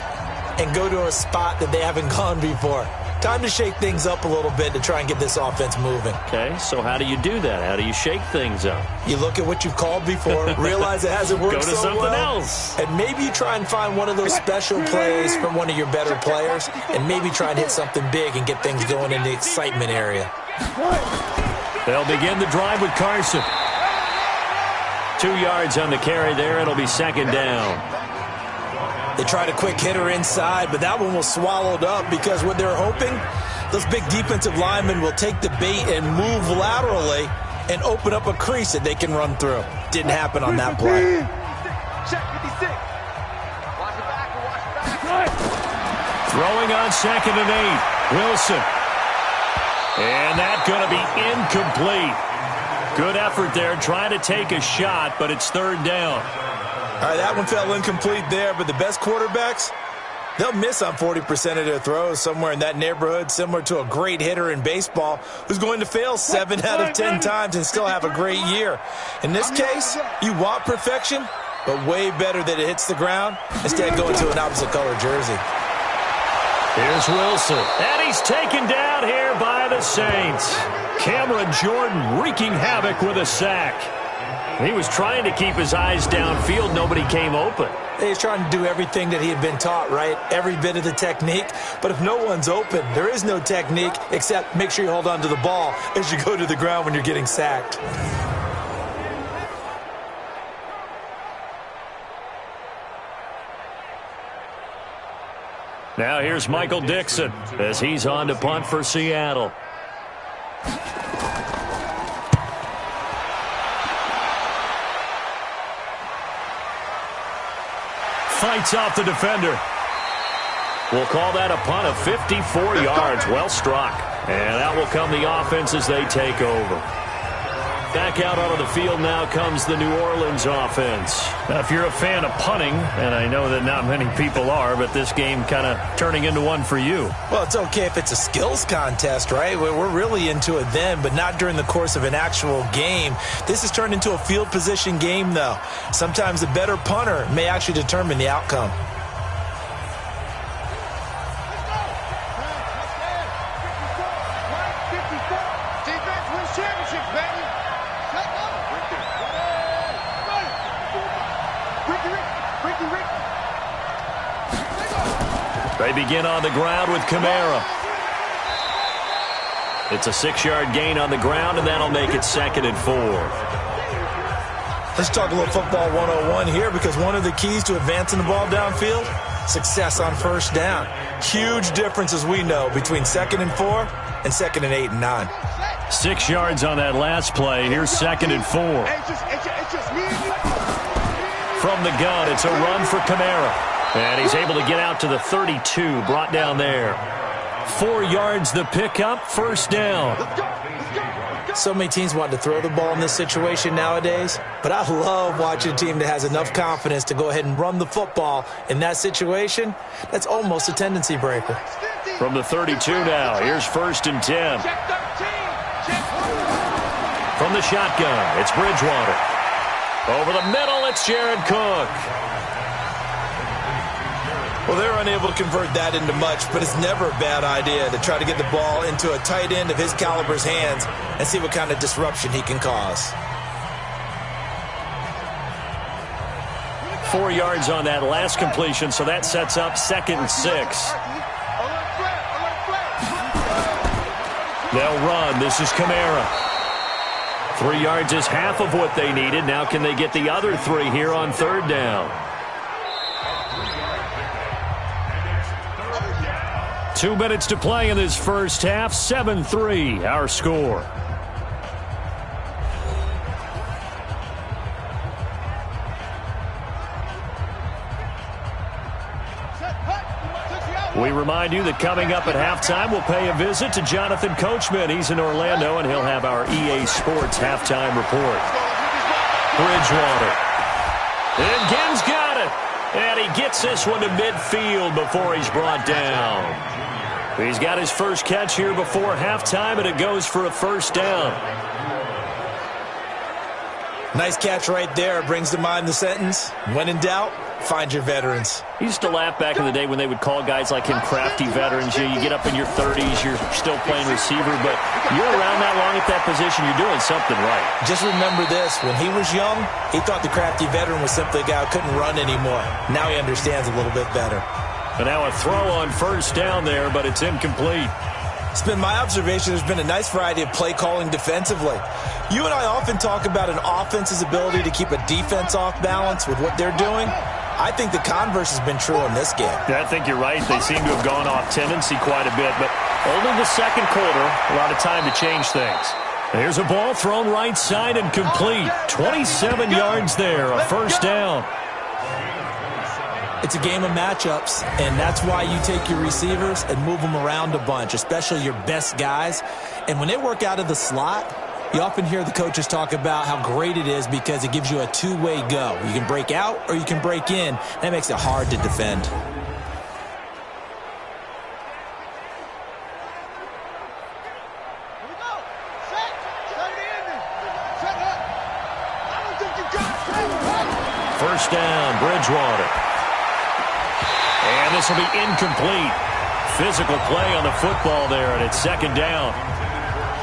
and go to a spot that they haven't gone before. Time to shake things up a little bit to try and get this offense moving. Okay, so how do you do that? How do you shake things up? You look at what you've called before, realize it hasn't worked go to so something well, else. and maybe you try and find one of those special plays from one of your better players, and maybe try and hit something big and get things going in the excitement area. They'll begin the drive with Carson. 2 yards on the carry there. It'll be 2nd down. They tried a quick hitter inside, but that one was swallowed up because what they're hoping, those big defensive linemen will take the bait and move laterally and open up a crease that they can run through. Didn't happen on that play. Throwing on 2nd and 8. Wilson. And that's going to be incomplete. Good effort there, trying to take a shot, but it's 3rd down. All right, that one fell incomplete there, but the best quarterbacks, they'll miss on 40% of their throws somewhere in that neighborhood, similar to a great hitter in baseball who's going to fail 7 out of 10 times and still have a great year. In this case, you want perfection, but way better that it hits the ground instead of going to an opposite color jersey. Here's Wilson, and he's taken down here by the Saints. Cameron Jordan wreaking havoc with a sack. He was trying to keep his eyes downfield. Nobody came open. He's trying to do everything that he had been taught, right? Every bit of the technique. But if no one's open, there is no technique except make sure you hold on to the ball as you go to the ground when you're getting sacked. Now here's Michael Dixon as he's on to punt for Seattle. Fights off the defender. We'll call that a punt of 54 yards. Well struck. And out will come the offense as they take over. Back out onto the field now comes the New Orleans offense. Now, if you're a fan of punting, and I know that not many people are, but this game kind of turning into one for you. Well, it's okay if it's a skills contest, right? We're really into it then, but not during the course of an actual game. This has turned into a field position game, though. Sometimes a better punter may actually determine the outcome. They begin on the ground with Kamara. It's a 6-yard gain on the ground, and that'll make it 2nd and 4. Let's talk a little football 101 here, because one of the keys to advancing the ball downfield, success on first down. Huge difference, as we know, between 2nd and 4 and 2nd and 8 and 9. 6 yards on that last play. Here's 2nd and 4. From the gun, it's a run for Kamara. And he's able to get out to the 32, brought down there. 4 yards the pickup, 1st down. So many teams want to throw the ball in this situation nowadays, but I love watching a team that has enough confidence to go ahead and run the football in that situation. That's almost a tendency breaker. From the 32 now, here's 1st and 10. From the shotgun, it's Bridgewater. Over the middle, it's Jared Cook. Well, they're unable to convert that into much, but it's never a bad idea to try to get the ball into a tight end of his caliber's hands and see what kind of disruption he can cause. 4 yards on that last completion, so that sets up 2nd and 6. They'll run. This is Kamara. 3 yards is half of what they needed. Now can they get the other 3 here on 3rd down? 2 minutes to play in this first half. 7-3, our score. We remind you that coming up at halftime, we'll pay a visit to Jonathan Coachman. He's in Orlando, and he'll have our EA Sports halftime report. Bridgewater. And Gibbs got it. And he gets this one to midfield before he's brought down. He's got his first catch here before halftime, and it goes for a 1st down. Nice catch right there. Brings to mind the sentence, when in doubt, find your veterans. He used to laugh back in the day when they would call guys like him crafty veterans. You get up in your 30s, you're still playing receiver, but you're around that long at that position, you're doing something right. Just remember this, when he was young, he thought the crafty veteran was simply a guy who couldn't run anymore. Now he understands a little bit better. But now a throw on 1st down there, but it's incomplete. It's been my observation there's been a nice variety of play calling defensively. You and I often talk about an offense's ability to keep a defense off balance with what they're doing. I think the converse has been true in this game. Yeah, I think you're right. They seem to have gone off tendency quite a bit, but only the 2nd quarter, a lot of time to change things. There's a ball thrown right side and complete. 27 yards there, a 1st down. It's a game of matchups, and that's why you take your receivers and move them around a bunch, especially your best guys. And when they work out of the slot, you often hear the coaches talk about how great it is because it gives you a two-way go. You can break out or you can break in. That makes it hard to defend. First down, Bridgewater. And this will be incomplete. Physical play on the football there, and it's 2nd down.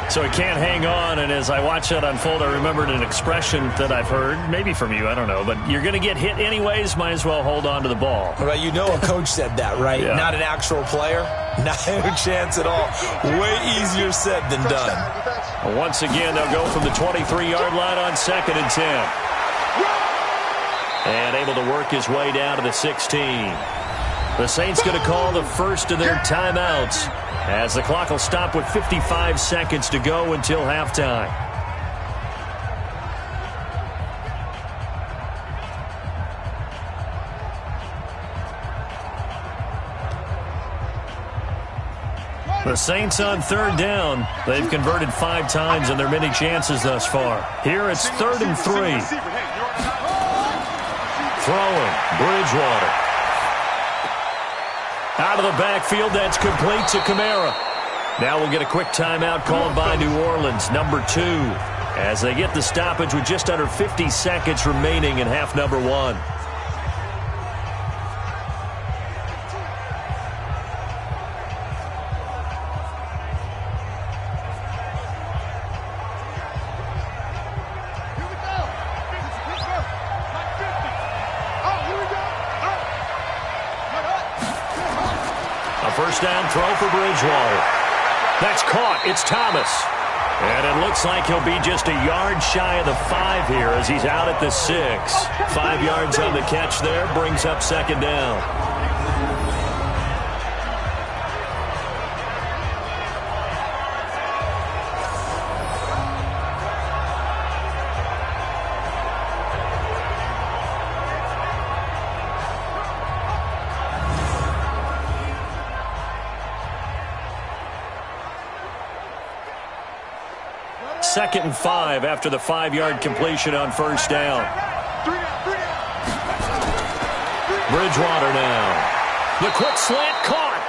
So he can't hang on, and as I watch that unfold, I remembered an expression that I've heard, maybe from you, I don't know, but you're going to get hit anyways, might as well hold on to the ball. Well, you know a coach said that, right? Yeah. Not an actual player. Not a chance at all. Way easier said than done. Well, once again, they'll go from the 23-yard line on 2nd and 10. And able to work his way down to the 16. The Saints going to call the first of their timeouts, as the clock will stop with 55 seconds to go until halftime. The Saints on 3rd down. They've converted 5 times in their many chances thus far. Here it's 3rd and 3. Throwing, Bridgewater. Out of the backfield, that's complete to Kamara. Now we'll get a quick timeout called by New Orleans, number 2, as they get the stoppage with just under 50 seconds remaining in half number 1. First down throw for Bridgewater. That's caught. It's Thomas. And it looks like he'll be just a yard shy of the 5 here as he's out at the 6. 5 yards on the catch there brings up 2nd down. Second and 5 after the 5-yard completion on first down. Bridgewater now. The quick slant caught.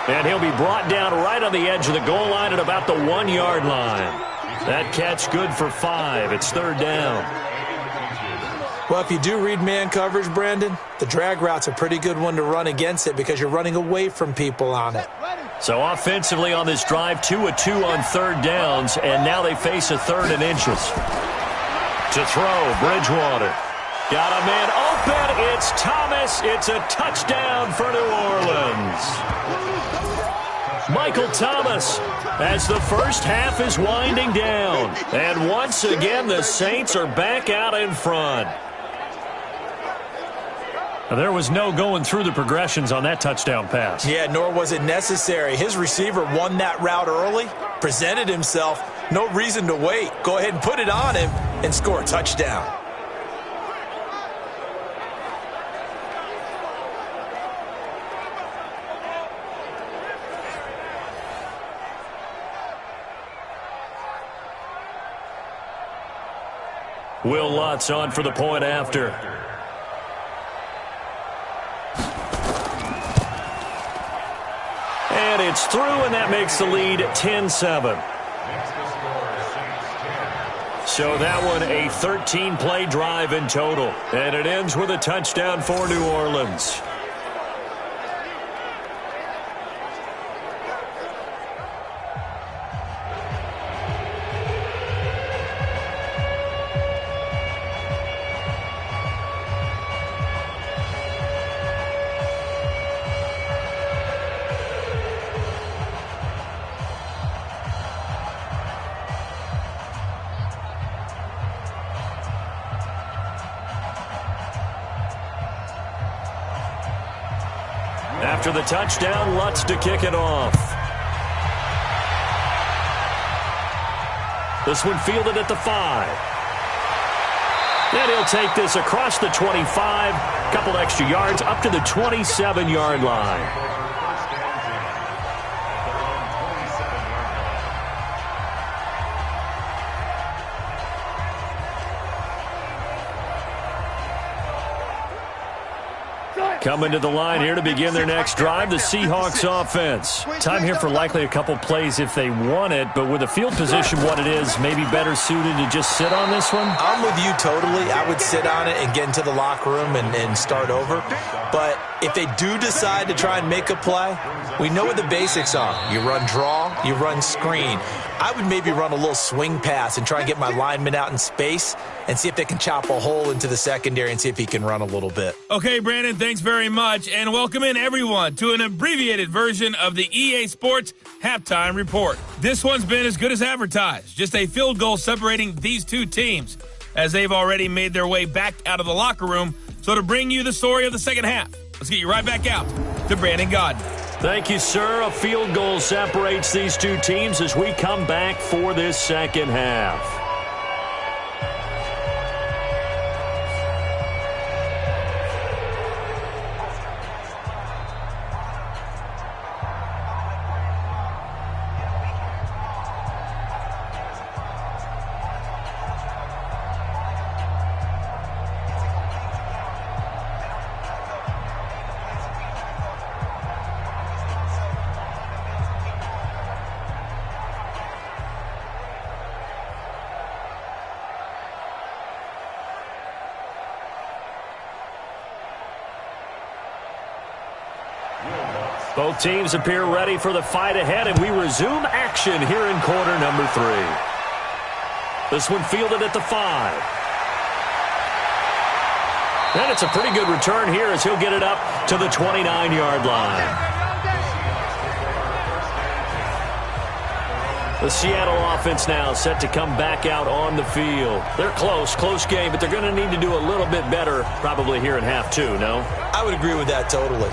And he'll be brought down right on the edge of the goal line at about the 1-yard line. That catch good for 5. It's 3rd down. Well, if you do read man coverage, Brandon, the drag route's a pretty good one to run against it because you're running away from people on it. So offensively on this drive, 2 of 2 on 3rd downs, and now they face a 3rd and inches. To throw, Bridgewater. Got a man open. It's Thomas. It's a touchdown for New Orleans. Michael Thomas as the first half is winding down. And once again, the Saints are back out in front. There was no going through the progressions on that touchdown pass. Yeah, nor was it necessary. His receiver won that route early, presented himself. No reason to wait. Go ahead and put it on him and score a touchdown. Will Lutz on for the point after. And it's through, and that makes the lead 10-7. So that one a 13-play drive in total. And it ends with a touchdown for New Orleans. After the touchdown, Lutz to kick it off. This one fielded at the 5. And he'll take this across the 25, couple extra yards up to the 27-yard line. Coming to the line here to begin their next drive, the Seahawks offense. Time here for likely a couple plays if they want it, but with the field position what it is, maybe better suited to just sit on this one? I'm with you totally. I would sit on it and get into the locker room and start over. But if they do decide to try and make a play, We know what the basics are. You run draw, you run screen. I would maybe run a little swing pass and try and get my lineman out in space and see if they can chop a hole into the secondary and see if he can run a little bit. Okay, Brandon, thanks very much. And welcome in, everyone, to an abbreviated version of the EA Sports Halftime Report. This one's been as good as advertised. Just a field goal separating these two teams, as they've already made their way back out of the locker room. So to bring you the story of the second half, let's get you right back out to Brandon Godden. Thank you, sir. A field goal separates these two teams as we come back for this second half. Both teams appear ready for the fight ahead, and we resume action here in quarter number 3. This one fielded at the 5. And it's a pretty good return here as he'll get it up to the 29-yard line. The Seattle offense now set to come back out on the field. They're close game, but they're going to need to do a little bit better probably here in half 2, no? I would agree with that totally.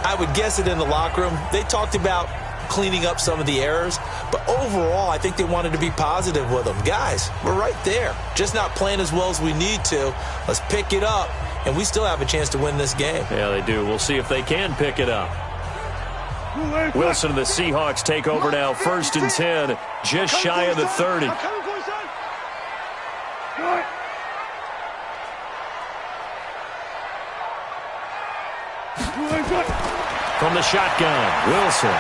I would guess it in the locker room. They talked about cleaning up some of the errors, but overall, I think they wanted to be positive with them. Guys, we're right there. Just not playing as well as we need to. Let's pick it up, and we still have a chance to win this game. Yeah, they do. We'll see if they can pick it up. Wilson and the Seahawks take over now, 1st and 10, just shy of the 30. From the shotgun, Wilson.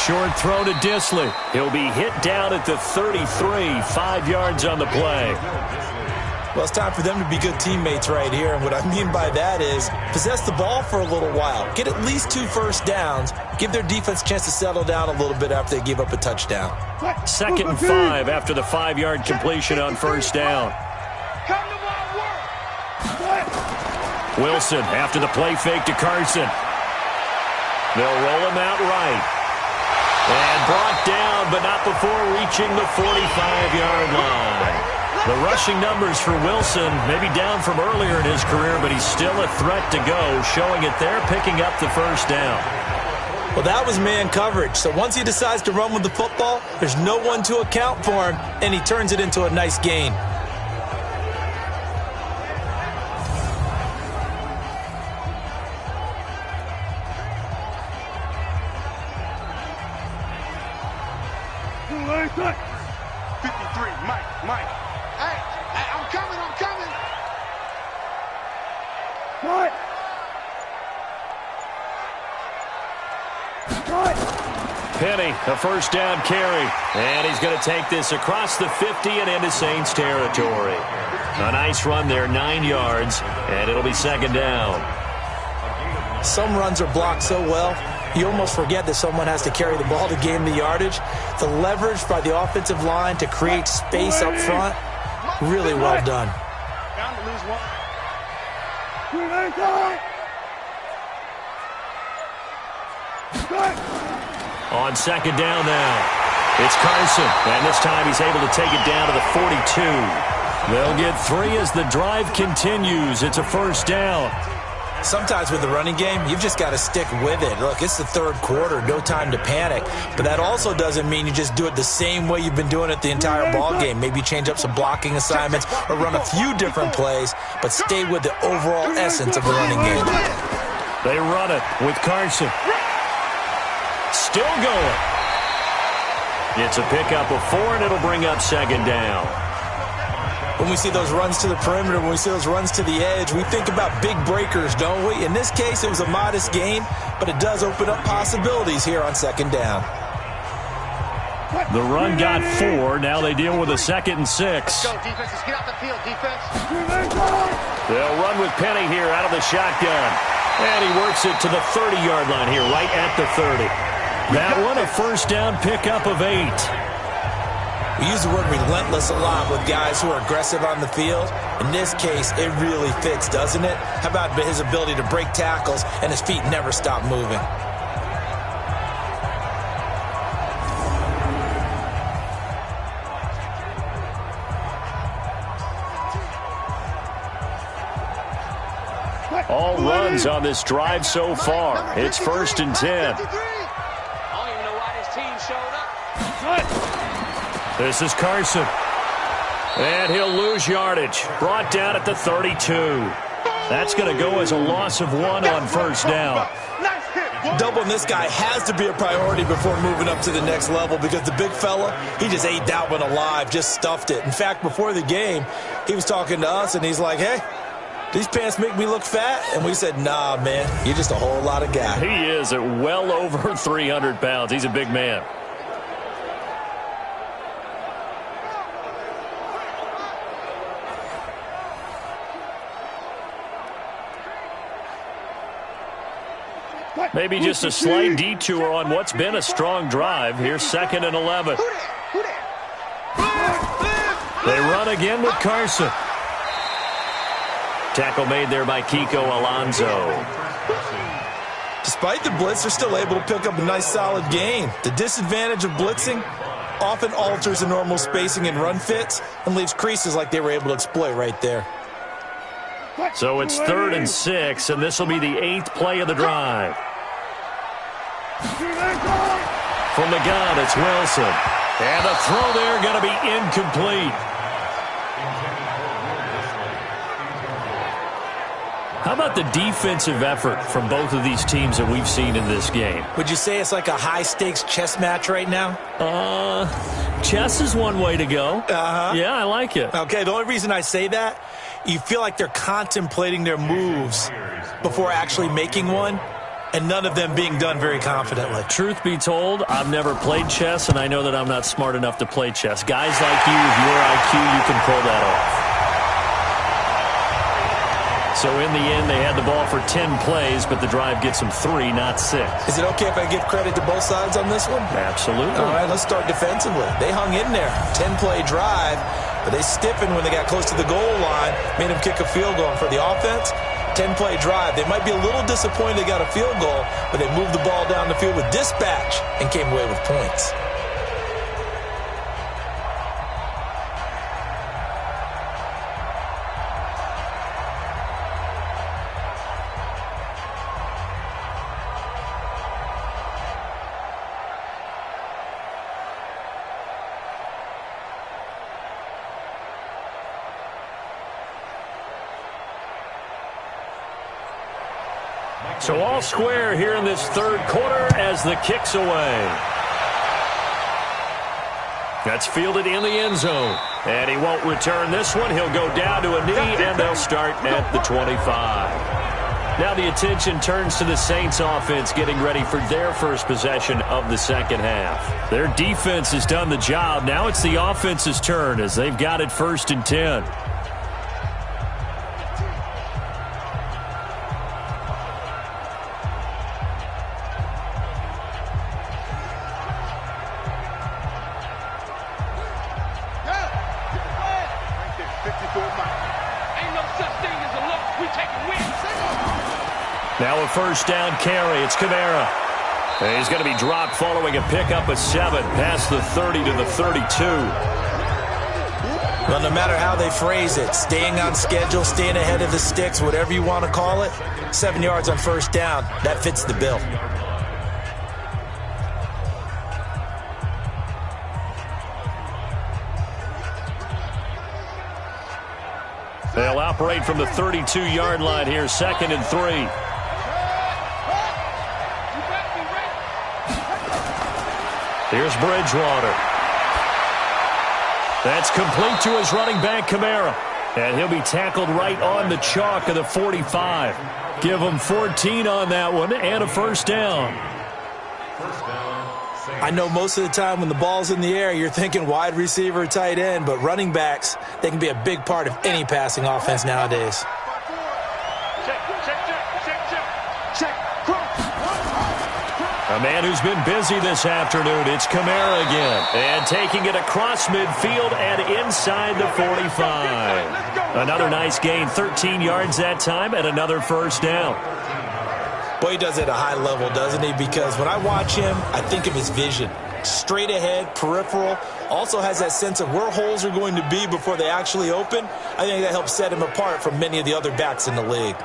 Short throw to Disley. He'll be hit down at the 33, 5 yards on the play. Well, it's time for them to be good teammates right here, and what I mean by that is possess the ball for a little while. Get at least 2 first downs. Give their defense a chance to settle down a little bit after they give up a touchdown. 2nd and 5 after the 5-yard completion on 1st down. Wilson after the play fake to Carson. They'll roll him out right. And brought down, but not before reaching the 45-yard line. The rushing numbers for Wilson may be down from earlier in his career, but he's still a threat to go, showing it there, picking up the 1st down. Well, that was man coverage. So once he decides to run with the football, there's no one to account for him, and he turns it into a nice gain. Penny, a 1st down carry. And he's going to take this across the 50 and into Saints territory. A nice run there, 9 yards, and it'll be 2nd down. Some runs are blocked so well, you almost forget that someone has to carry the ball to gain the yardage. The leverage by the offensive line to create space up front, really well done. Bound to lose one. On 2nd down now, it's Carson, and this time he's able to take it down to the 42. They'll get 3 as the drive continues. It's a 1st down. Sometimes with the running game, you've just got to stick with it. Look, it's the 3rd quarter, no time to panic. But that also doesn't mean you just do it the same way you've been doing it the entire ball game. Maybe change up some blocking assignments or run a few different plays, but stay with the overall essence of the running game. They run it with Carson. Still going. It's a pickup of 4, and it'll bring up 2nd down. When we see those runs to the perimeter, when we see those runs to the edge, we think about big breakers, don't we? In this case, it was a modest gain, but it does open up possibilities here on 2nd down. The run got 4. Now they deal with a 2nd and 6. Let's go, defense. Let's get out the field, defense. They'll run with Penny here out of the shotgun. And he works it to the 30-yard line here, right at the 30. That one, a first down pickup of 8. We use the word relentless a lot with guys who are aggressive on the field. In this case, it really fits, doesn't it? How about his ability to break tackles and his feet never stop moving? All runs on this drive so far. It's 1st and 10. I don't even know why this team showed up. This is Carson. And he'll lose yardage. Brought down at the 32. That's going to go as a loss of 1 on first down. Doubling this guy has to be a priority before moving up to the next level because the big fella, he just ate that one alive, just stuffed it. In fact, before the game, he was talking to us, and he's like, hey, these pants make me look fat? And we said, nah, man, you're just a whole lot of guy. He is at well over 300 pounds. He's a big man. Maybe just a slight detour on what's been a strong drive. Here's 2nd and 11. They run again with Carson. Tackle made there by Kiko Alonso. Despite the blitz, they're still able to pick up a nice solid gain. The disadvantage of blitzing often alters the normal spacing and run fits and leaves creases like they were able to exploit right there. So it's 3rd and 6, and this will be the 8th play of the drive. From the gun, it's Wilson. And the throw there going to be incomplete. How about the defensive effort from both of these teams that we've seen in this game? Would you say it's like a high-stakes chess match right now? Chess is one way to go. Yeah, I like it. Okay, the only reason I say that, you feel like they're contemplating their moves before actually making one, and none of them being done very confidently. Truth be told, I've never played chess, and I know that I'm not smart enough to play chess. Guys like you, with your IQ, you can pull that off. So in the end, they had the ball for 10 plays, but the drive gets them 3, not 6. Is it okay if I give credit to both sides on this one? Absolutely. All right, let's start defensively. They hung in there. 10-play drive, but they stiffened when they got close to the goal line, made them kick a field goal. And for the offense, 10-play drive. They might be a little disappointed they got a field goal, but they moved the ball down the field with dispatch and came away with points. So all square here in this 3rd quarter as the kick's away. That's fielded in the end zone. And he won't return this one. He'll go down to a knee, and they'll start at the 25. Now the attention turns to the Saints offense getting ready for their first possession of the second half. Their defense has done the job. Now it's the offense's turn as they've got it 1st and 10. Now a first down carry. It's Kamara. And he's going to be dropped following a pickup of 7 past the 30 to the 32. Well, no matter how they phrase it, staying on schedule, staying ahead of the sticks, whatever you want to call it, 7 yards on first down, that fits the bill. They'll operate from the 32-yard line here, 2nd and 3. Here's Bridgewater. That's complete to his running back, Kamara. And he'll be tackled right on the chalk of the 45. Give him 14 on that one and a first down. I know most of the time when the ball's in the air, you're thinking wide receiver, tight end, but running backs, they can be a big part of any passing offense nowadays. A man who's been busy this afternoon. It's Kamara again. And taking it across midfield and inside the 45. Another nice gain, 13 yards that time, and another first down. Boy, he does it at a high level, doesn't he? Because when I watch him, I think of his vision. Straight ahead, peripheral. Also has that sense of where holes are going to be before they actually open. I think that helps set him apart from many of the other backs in the league.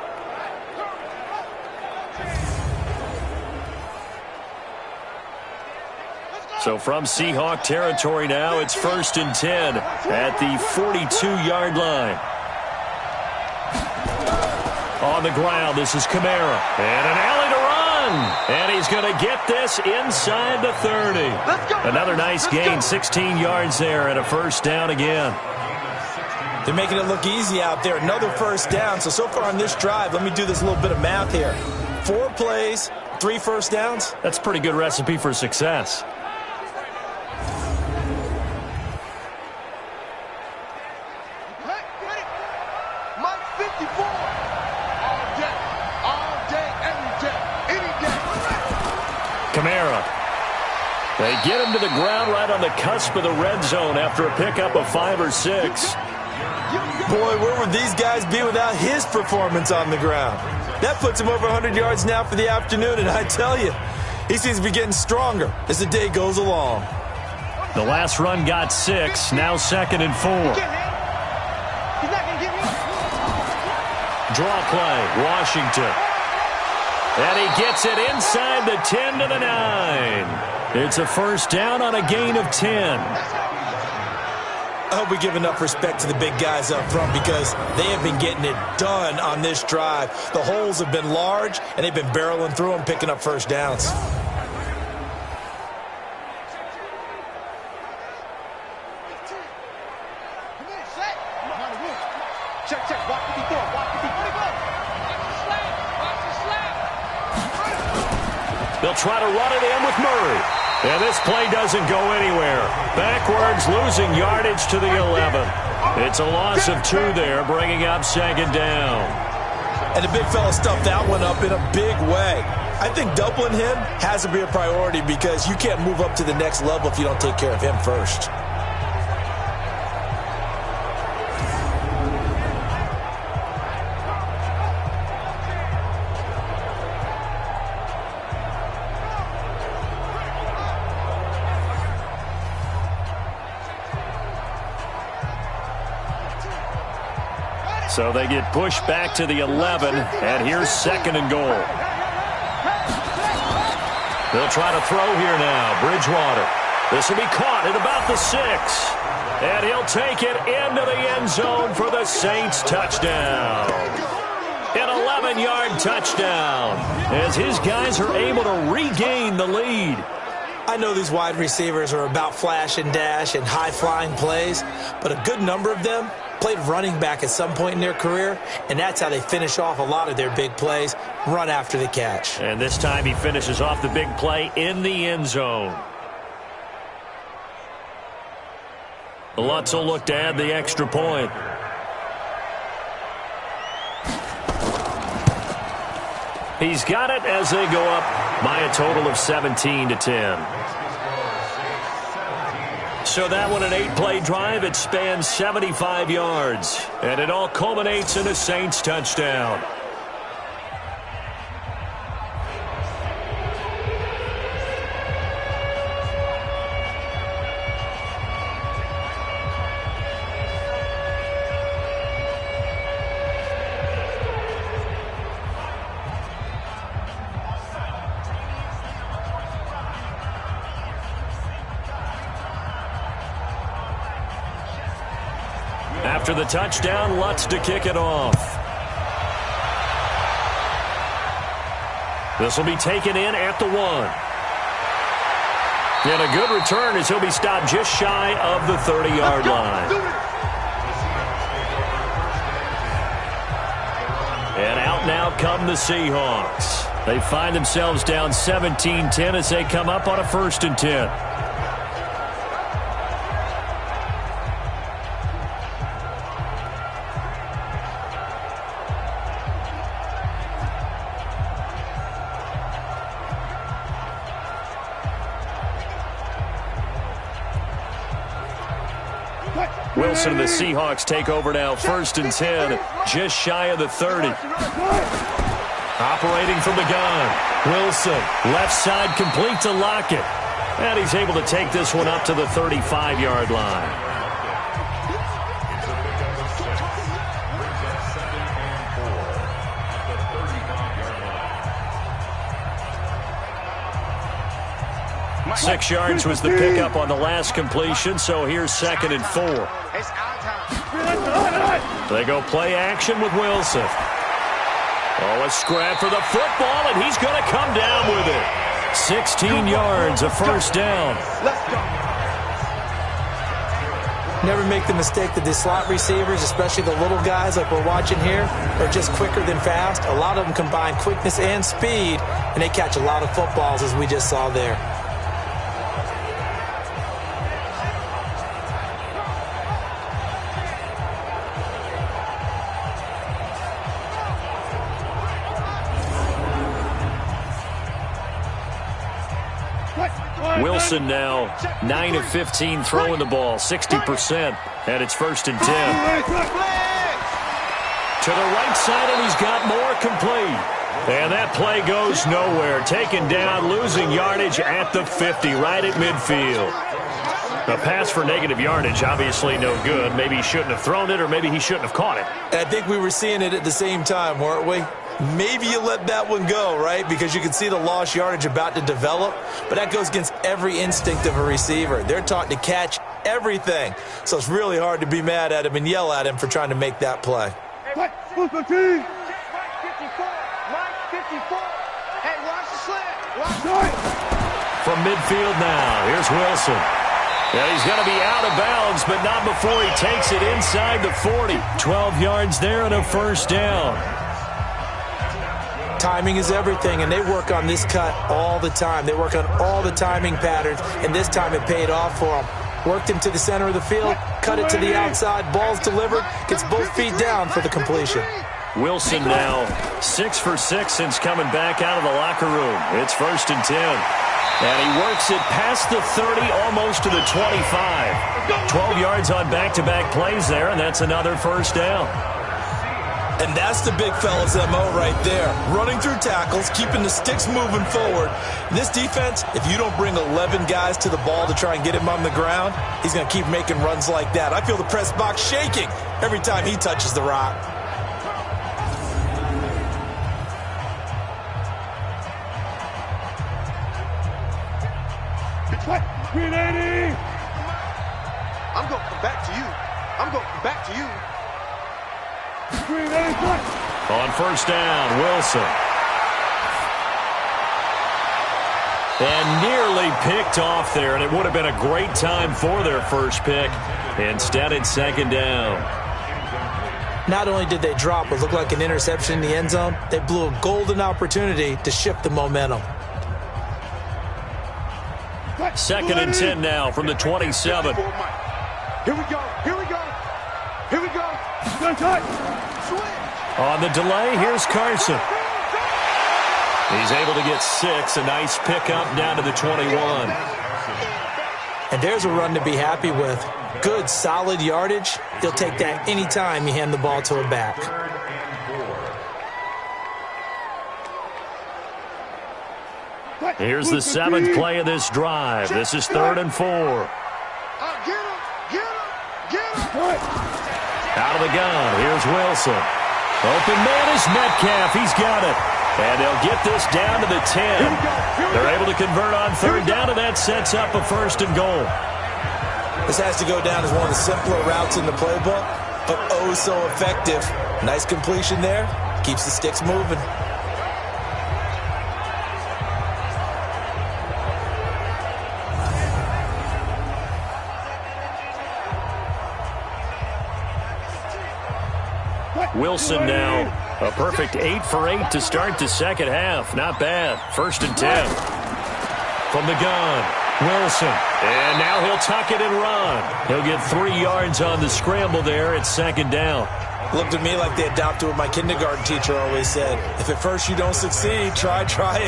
So from Seahawk territory now, it's 1st and 10 at the 42-yard line. On the ground, this is Kamara. And an alley to run. And he's going to get this inside the 30. Another nice gain, 16 yards there and a first down again. They're making it look easy out there. Another first down. So far on this drive, let me do this little bit of math here. 4 plays, 3 first downs. That's a pretty good recipe for success. Kamara. They get him to the ground right on the cusp of the red zone after a pickup of 5 or 6. Boy, where would these guys be without his performance on the ground? That puts him over 100 yards now for the afternoon, and I tell you, he seems to be getting stronger as the day goes along. The last run got 6, now 2nd and 4. Draw play, Washington. And he gets it inside the 10 to the 9. It's a first down on a gain of 10. I hope we give enough respect to the big guys up front because they have been getting it done on this drive. The holes have been large, and they've been barreling through them, picking up first downs. They'll try to run it in with Murray. And this play doesn't go anywhere. Backwards, losing yardage to the 11. It's a loss of 2 there, bringing up 2nd down. And the big fella stuffed that one up in a big way. I think doubling him has to be a priority because you can't move up to the next level if you don't take care of him first. So they get pushed back to the 11, and here's 2nd and goal. They'll try to throw here now. Bridgewater. This will be caught at about the 6. And he'll take it into the end zone for the Saints touchdown. An 11-yard touchdown as his guys are able to regain the lead. I know these wide receivers are about flash and dash and high-flying plays, but a good number of them played running back at some point in their career, and that's how they finish off a lot of their big plays, run after the catch. And this time he finishes off the big play in the end zone. Lutz will look to add the extra point. He's got it as they go up by a total of 17-10. So that one, an 8-play drive. It spans 75 yards. And it all culminates in a Saints touchdown. After the touchdown, Lutz to kick it off. This will be taken in at the 1. And a good return as he'll be stopped just shy of the 30-yard line. And out now come the Seahawks. They find themselves down 17-10 as they come up on a 1st and 10. Wilson and the Seahawks take over now, 1st and 10, just shy of the 30. Operating from the gun, Wilson, left side complete to Lockett. And he's able to take this one up to the 35-yard line. Six yards was the pickup on the last completion, so here's 2nd and 4. They go play action with Wilson. Oh, a scrap for the football, and he's going to come down with it. 16 yards, a 1st down. Never make the mistake that the slot receivers, especially the little guys like we're watching here, are just quicker than fast. A lot of them combine quickness and speed, and they catch a lot of footballs, as we just saw there. Wilson now 9 of 15 throwing the ball, 60%, and it's 1st and 10. To the right side, and he's got more complete. And that play goes nowhere. Taken down, losing yardage at the 50, right at midfield. A pass for negative yardage, obviously no good. Maybe he shouldn't have thrown it, or maybe he shouldn't have caught it. I think we were seeing it at the same time, weren't we? Maybe you let that one go, right? Because you can see the lost yardage about to develop. But that goes against every instinct of a receiver. They're taught to catch everything. So it's really hard to be mad at him and yell at him for trying to make that play. Hey, watch the slant. From midfield now, here's Wilson. And he's going to be out of bounds, but not before he takes it inside the 40. 12 yards there and a 1st down. Timing is everything, and they work on this cut all the time. They work on all the timing patterns, and this time it paid off for them. Worked him to the center of the field, cut it to the outside, ball's delivered, gets both feet down for the completion. Wilson now 6 for 6 since coming back out of the locker room. It's 1st and 10. And he works it past the 30, almost to the 25. 12 yards on back-to-back plays there, and that's another 1st down. And that's the big fella's MO right there. Running through tackles, keeping the sticks moving forward. This defense, if you don't bring 11 guys to the ball to try and get him on the ground, he's going to keep making runs like that. I feel the press box shaking every time he touches the rock. I'm going to come back to you. I'm going to come back to you. On 1st down, Wilson. And nearly picked off there, and it would have been a great time for their first pick. Instead, it's 2nd down. Not only did they drop what looked like an interception in the end zone, they blew a golden opportunity to shift the momentum. 2nd and 10 now from the 27. Here we go. Here we go. Here we go. On the delay, here's Carson. He's able to get 6. A nice pickup down to the 21. And there's a run to be happy with. Good, solid yardage. He'll take that any time you hand the ball to a back. Here's the 7th play of this drive. This is 3rd and 4. Out of the gun, here's Wilson. Open man is Metcalf. He's got it. And they'll get this down to the 10. They're able to convert on 3rd down, and that sets up a 1st and goal. This has to go down as one of the simpler routes in the playbook, but oh so effective. Nice completion there. Keeps the sticks moving. Wilson now a perfect 8 for 8 to start the second half. Not bad. 1st and 10. From the gun, Wilson. And now he'll tuck it and run. He'll get 3 yards on the scramble there at 2nd down. Looked at me like they adopted what my kindergarten teacher always said. If at first you don't succeed, try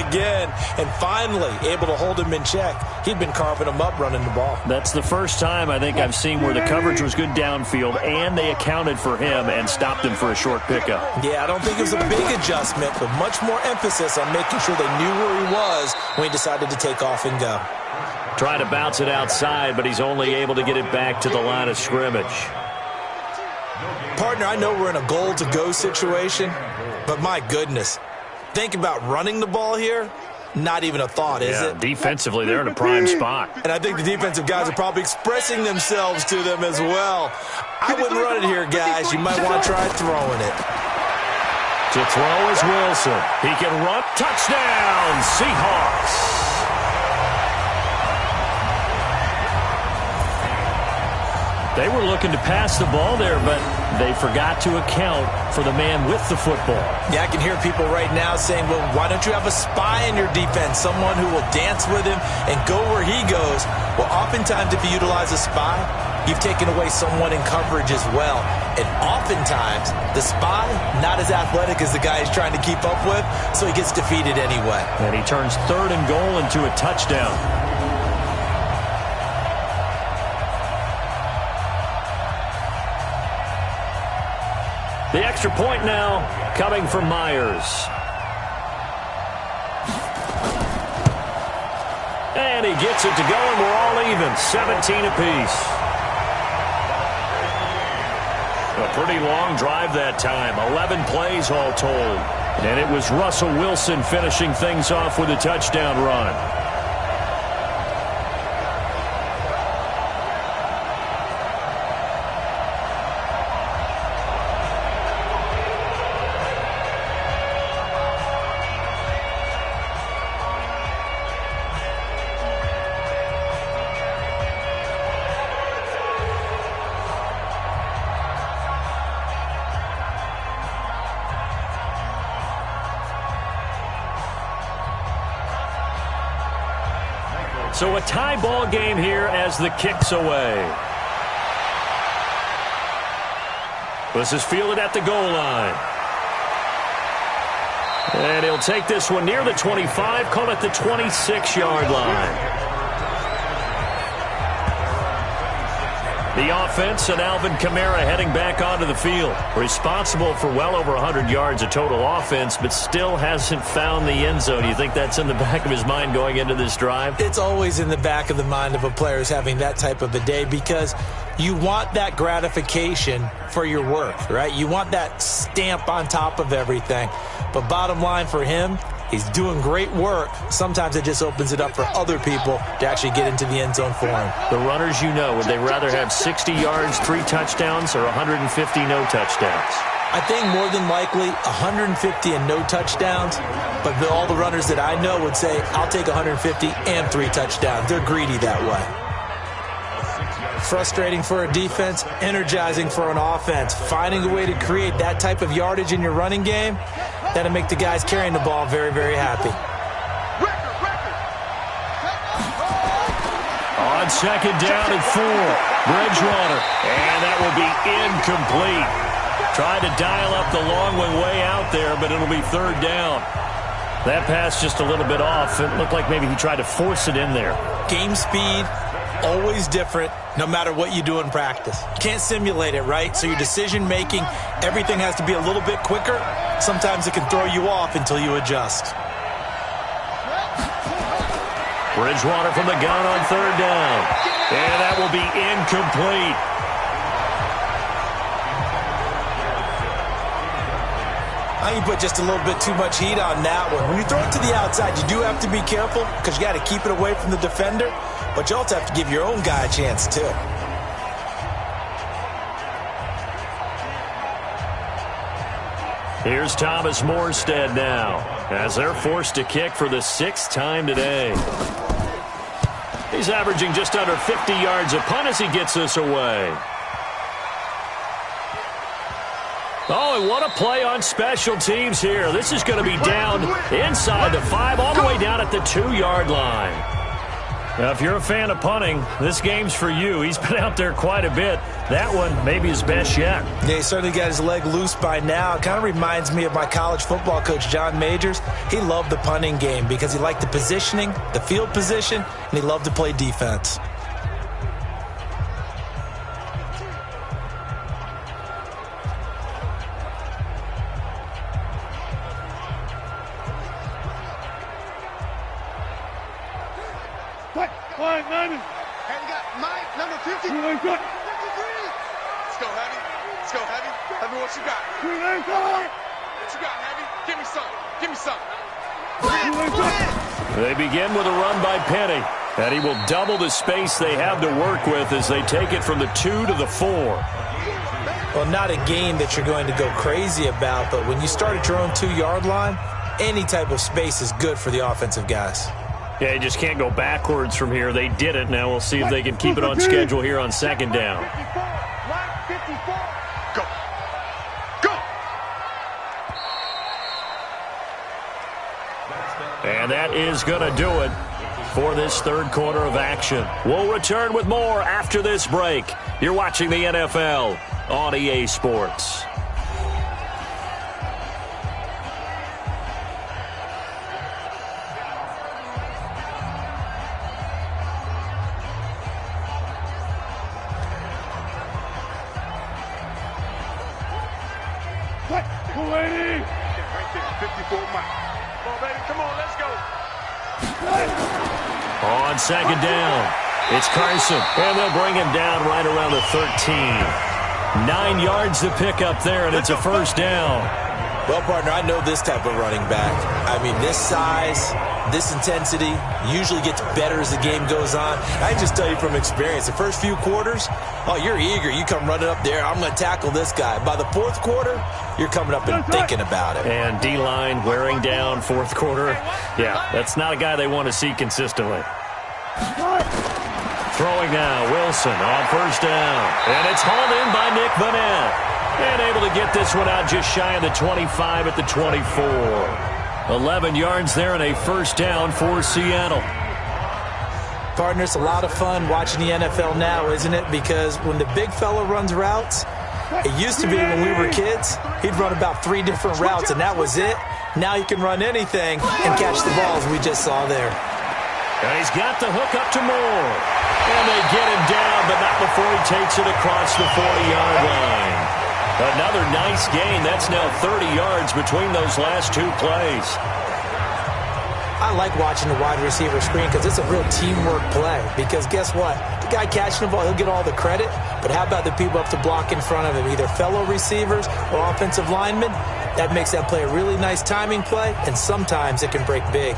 again. And finally, able to hold him in check. He'd been carving him up running the ball. That's the first time I think I've seen where the coverage was good downfield and they accounted for him and stopped him for a short pickup. Yeah, I don't think it was a big adjustment, but much more emphasis on making sure they knew where he was when he decided to take off and go. Trying to bounce it outside, but he's only able to get it back to the line of scrimmage. Partner, I know we're in a goal-to-go situation, but my goodness, think about running the ball here. Not even a thought, is it? Defensively, they're in a prime spot. And I think the defensive guys are probably expressing themselves to them as well. I wouldn't run it here, guys. You might want to try throwing it. To throw is Wilson. He can run. Touchdown, Seahawks. They were looking to pass the ball there, but they forgot to account for the man with the football. Yeah, I can hear people right now saying, well, why don't you have a spy in your defense, someone who will dance with him and go where he goes? Well, oftentimes if you utilize a spy, you've taken away someone in coverage as well. And oftentimes, the spy, not as athletic as the guy he's trying to keep up with, so he gets defeated anyway. And he turns 3rd and goal into a touchdown. The extra point now coming from Myers. And he gets it to go, and we're all even, 17 apiece. A pretty long drive that time, 11 plays all told. And it was Russell Wilson finishing things off with a touchdown run. So a tie ball game here as the kick's away. This is fielded at the goal line. And he'll take this one near the 25, call it the 26-yard line. The offense and Alvin Kamara heading back onto the field. Responsible for well over 100 yards of total offense, but still hasn't found the end zone. You think that's in the back of his mind going into this drive? It's always in the back of the mind of a player who's having that type of a day because you want that gratification for your work, right? You want that stamp on top of everything. But bottom line for him, he's doing great work. Sometimes it just opens it up for other people to actually get into the end zone for him. The runners, you know, would they rather have 60 yards, 3 touchdowns, or 150 no touchdowns? I think more than likely 150 and no touchdowns, but all the runners that I know would say, I'll take 150 and 3 touchdowns. They're greedy that way. Frustrating for a defense, energizing for an offense. Finding a way to create that type of yardage in your running game, that'll make the guys carrying the ball very, very happy. On 2nd down and 4, Bridgewater, and that will be incomplete. Tried to dial up the long one way out there, but it'll be 3rd down. That pass just a little bit off. It looked like maybe he tried to force it in there. Game speed, always different, no matter what you do in practice. You can't simulate it, right? So your decision-making, everything has to be a little bit quicker. Sometimes it can throw you off until you adjust. Bridgewater from the gun on 3rd down. And that will be incomplete. I think you put just a little bit too much heat on that one. When you throw it to the outside, you do have to be careful because you got to keep it away from the defender, but you also have to give your own guy a chance too. Here's Thomas Morstead now as they're forced to kick for the 6th time today. He's averaging just under 50 yards a punt as he gets this away. Oh, and what a play on special teams here. This is going to be down inside the 5, all the way down at the 2-yard line. Now, if you're a fan of punting, this game's for you. He's been out there quite a bit. That one, maybe his best yet. Yeah, he certainly got his leg loose by now. It kind of reminds me of my college football coach, John Majors. He loved the punting game because he liked the positioning, the field position, and he loved to play defense. Madden. And you got Mike, number 50. 53. Let's go, Heavy. Let's go, Heavy. Heavy, what you got? What you got, Heavy? Give me some. Give me some. They begin with a run by Penny. And he will double the space they have to work with as they take it from the 2 to the 4. Well, not a game that you're going to go crazy about, but when you start at your own 2-yard line, any type of space is good for the offensive guys. Yeah, you just can't go backwards from here. They did it. Now we'll see if they can keep it on schedule here on second down. 54. Go. Go. And that is going to do it for this third quarter of action. We'll return with more after this break. You're watching the NFL on EA Sports. On second down, it's Carson, and they'll bring him down right around the 13. 9 yards to pick up there, and it's a first down. Well, partner, I know this type of running back. I mean, this size, this intensity usually gets better as the game goes on. I can just tell you from experience, the first few quarters, oh, you're eager. You come running up there, I'm going to tackle this guy. By the fourth quarter, you're coming up and thinking about it. And D-line wearing down fourth quarter. Yeah, that's not a guy they want to see consistently. Throwing now, Wilson on first down. And it's hauled in by Nick Vanette. And able to get this one out just shy of the 25 at the 24. 11 yards there and a first down for Seattle. Partner, it's a lot of fun watching the NFL now, isn't it? Because when the big fella runs routes, it used to be when we were kids, he'd run about 3 different routes, and that was it. Now you can run anything and catch the balls we just saw there. And he's got the hook up to Moore. And they get him down, but not before he takes it across the 40-yard line. Another nice gain. That's now 30 yards between those last 2 plays. I like watching the wide receiver screen because it's a real teamwork play. Because guess what? The guy catching the ball, he'll get all the credit. But how about the people up to block in front of him, either fellow receivers or offensive linemen? That makes that play a really nice timing play, and sometimes it can break big.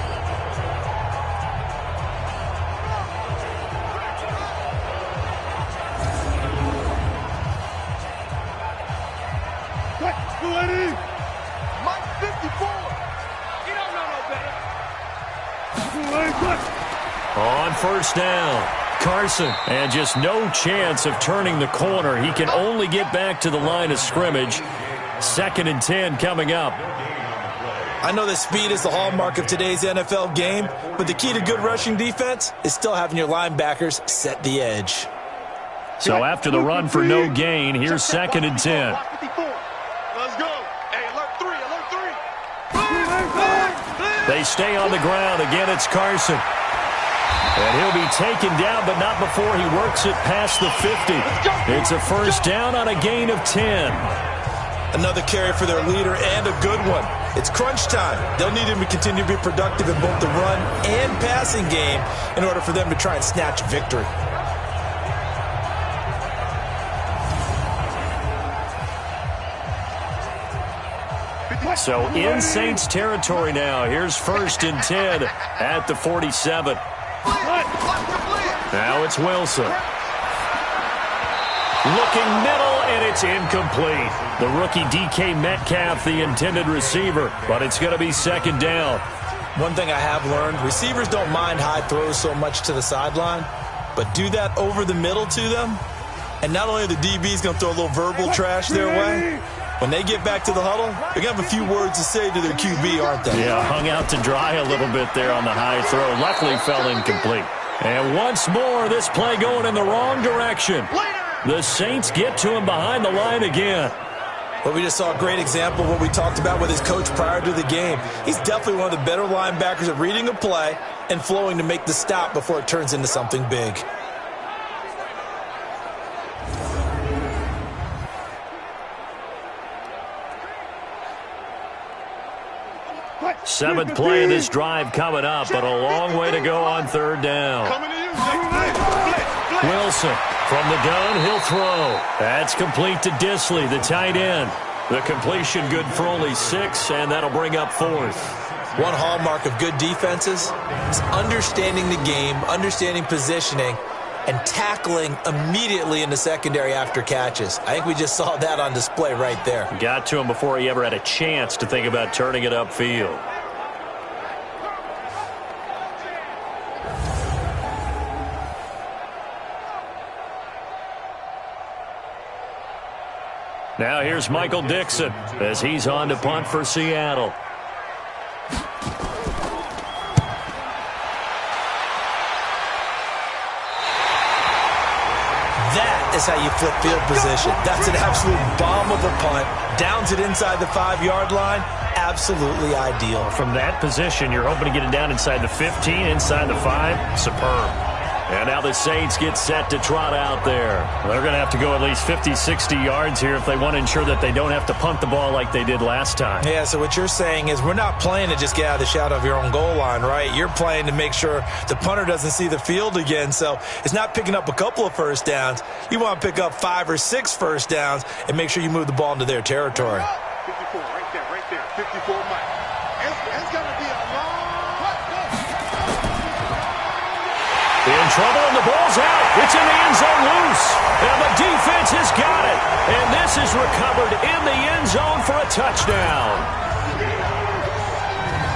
Mike 54. You don't know no better. On first down, Carson. And just no chance of turning the corner. He can only get back to the line of scrimmage. 2nd and 10 coming up. I know that speed is the hallmark of today's NFL game, but the key to good rushing defense is still having your linebackers set the edge. So after the run for no gain, here's 2nd and 10. Let's go. Hey, alert 3, alert 3. They stay on the ground. Again, it's Carson. And he'll be taken down, but not before he works it past the 50. It's a first down on a gain of 10. Another carry for their leader and a good one. It's crunch time. They'll need him to continue to be productive in both the run and passing game in order for them to try and snatch victory. So in Saints territory now. Here's 1st and 10 at the 47. Now it's Wilson. Looking middle, and it's incomplete. The rookie DK Metcalf, the intended receiver, but it's going to be 2nd down. One thing I have learned, receivers don't mind high throws so much to the sideline, but do that over the middle to them, and not only are the DBs going to throw a little verbal trash their way, when they get back to the huddle, they're going to have a few words to say to their QB, aren't they? Yeah, hung out to dry a little bit there on the high throw. Luckily fell incomplete. And once more, this play going in the wrong direction. The Saints get to him behind the line again. Well, we just saw a great example of what we talked about with his coach prior to the game. He's definitely one of the better linebackers at reading a play and flowing to make the stop before it turns into something big. Seventh play of this drive coming up, but a long way to go on third down. Wilson from the gun, he'll throw. That's complete to Disley, the tight end. The completion good for only 6, and that'll bring up fourth. One hallmark of good defenses is understanding the game, understanding positioning, and tackling immediately in the secondary after catches. I think we just saw that on display right there. Got to him before he ever had a chance to think about turning it upfield. Now here's Michael Dixon as he's on to punt for Seattle. That is how you flip field position. That's an absolute bomb of a punt. Downs it inside the 5-yard line. Absolutely ideal. From that position, you're hoping to get it down inside the 15, inside the 5. Superb. And now the Saints get set to trot out there. They're going to have to go at least 50, 60 yards here if they want to ensure that they don't have to punt the ball like they did last time. Yeah, so what you're saying is we're not playing to just get out of the shadow of your own goal line, right? You're playing to make sure the punter doesn't see the field again. So it's not picking up a couple of first downs. You want to pick up 5 or 6 first downs and make sure you move the ball into their territory. 54, right there. 54, Mike. It's going to be a long In trouble, and the ball's out. It's in the end zone loose. And the defense has got it. And this is recovered in the end zone for a touchdown.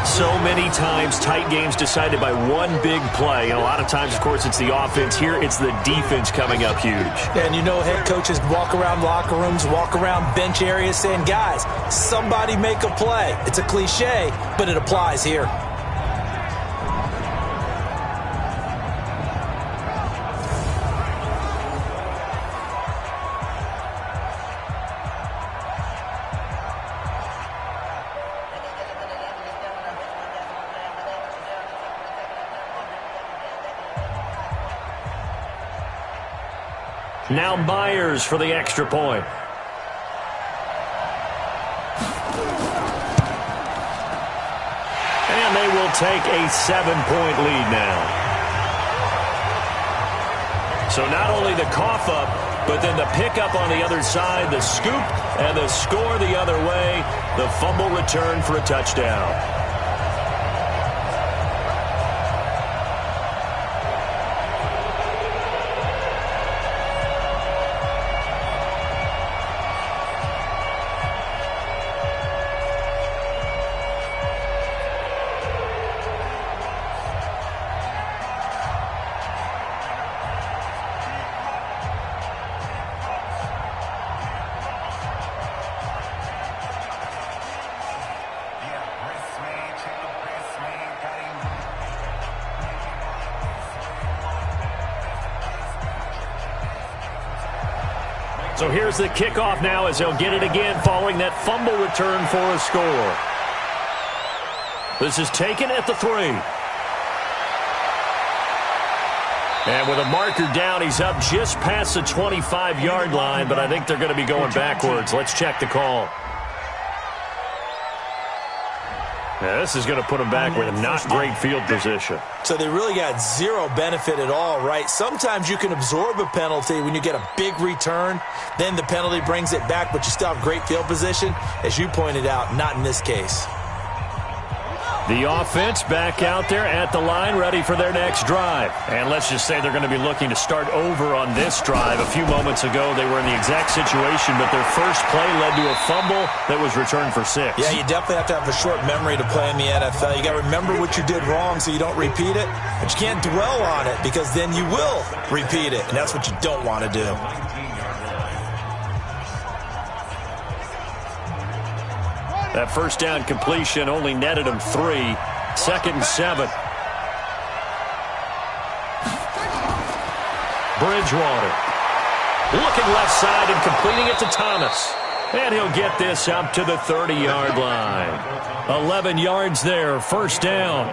So many times, tight games decided by one big play. And a lot of times, of course, it's the offense. Here, it's the defense coming up huge. And you know head coaches walk around locker rooms, walk around bench areas saying, guys, somebody make a play. It's a cliche, but it applies here. Now Myers for the extra point. And they will take a 7-point lead now. So not only the cough up, but then the pickup on the other side, the scoop, and the score the other way. The fumble return for a touchdown. So here's the kickoff now as they'll get it again following that fumble return for a score. This is taken at the 3. And with a marker down, he's up just past the 25-yard line, but I think they're going to be going backwards. Let's check the call. Yeah, this is going to put them back with a not great field position. So they really got zero benefit at all, right? Sometimes you can absorb a penalty when you get a big return. Then the penalty brings it back, but you still have great field position. As you pointed out, not in this case. The offense back out there at the line, ready for their next drive. And let's just say they're going to be looking to start over on this drive. A few moments ago, they were in the exact situation, but their first play led to a fumble that was returned for 6. Yeah, you definitely have to have a short memory to play in the NFL. You got to remember what you did wrong so you don't repeat it, but you can't dwell on it because then you will repeat it, and that's what you don't want to do. That first down completion only netted him 3. 2nd and 7. Bridgewater. Looking left side and completing it to Thomas. And he'll get this up to the 30-yard line. 11 yards there, first down.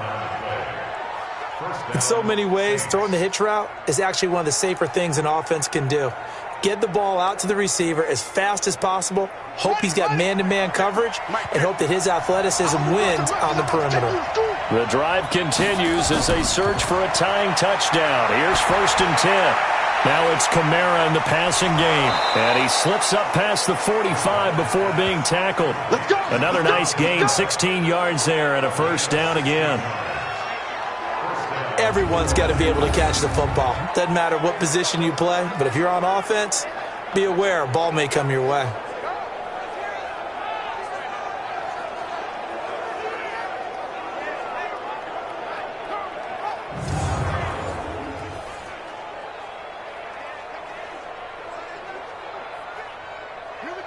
In so many ways, throwing the hitch route is actually one of the safer things an offense can do. Get the ball out to the receiver as fast as possible, hope he's got man-to-man coverage, and hope that his athleticism wins on the perimeter. The drive continues as they search for a tying touchdown. Here's 1st and 10. Now it's Kamara in the passing game. And he slips up past the 45 before being tackled. Another nice gain, 16 yards there, and a first down again. Everyone's got to be able to catch the football. Doesn't matter what position you play, but if you're on offense, be aware a ball may come your way.